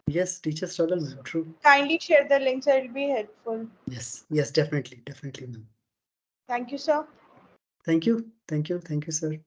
Yes, teacher struggle, ma'am. True. Kindly share the links, it will be helpful. Yes, definitely, ma'am. Thank you, sir. Thank you, sir.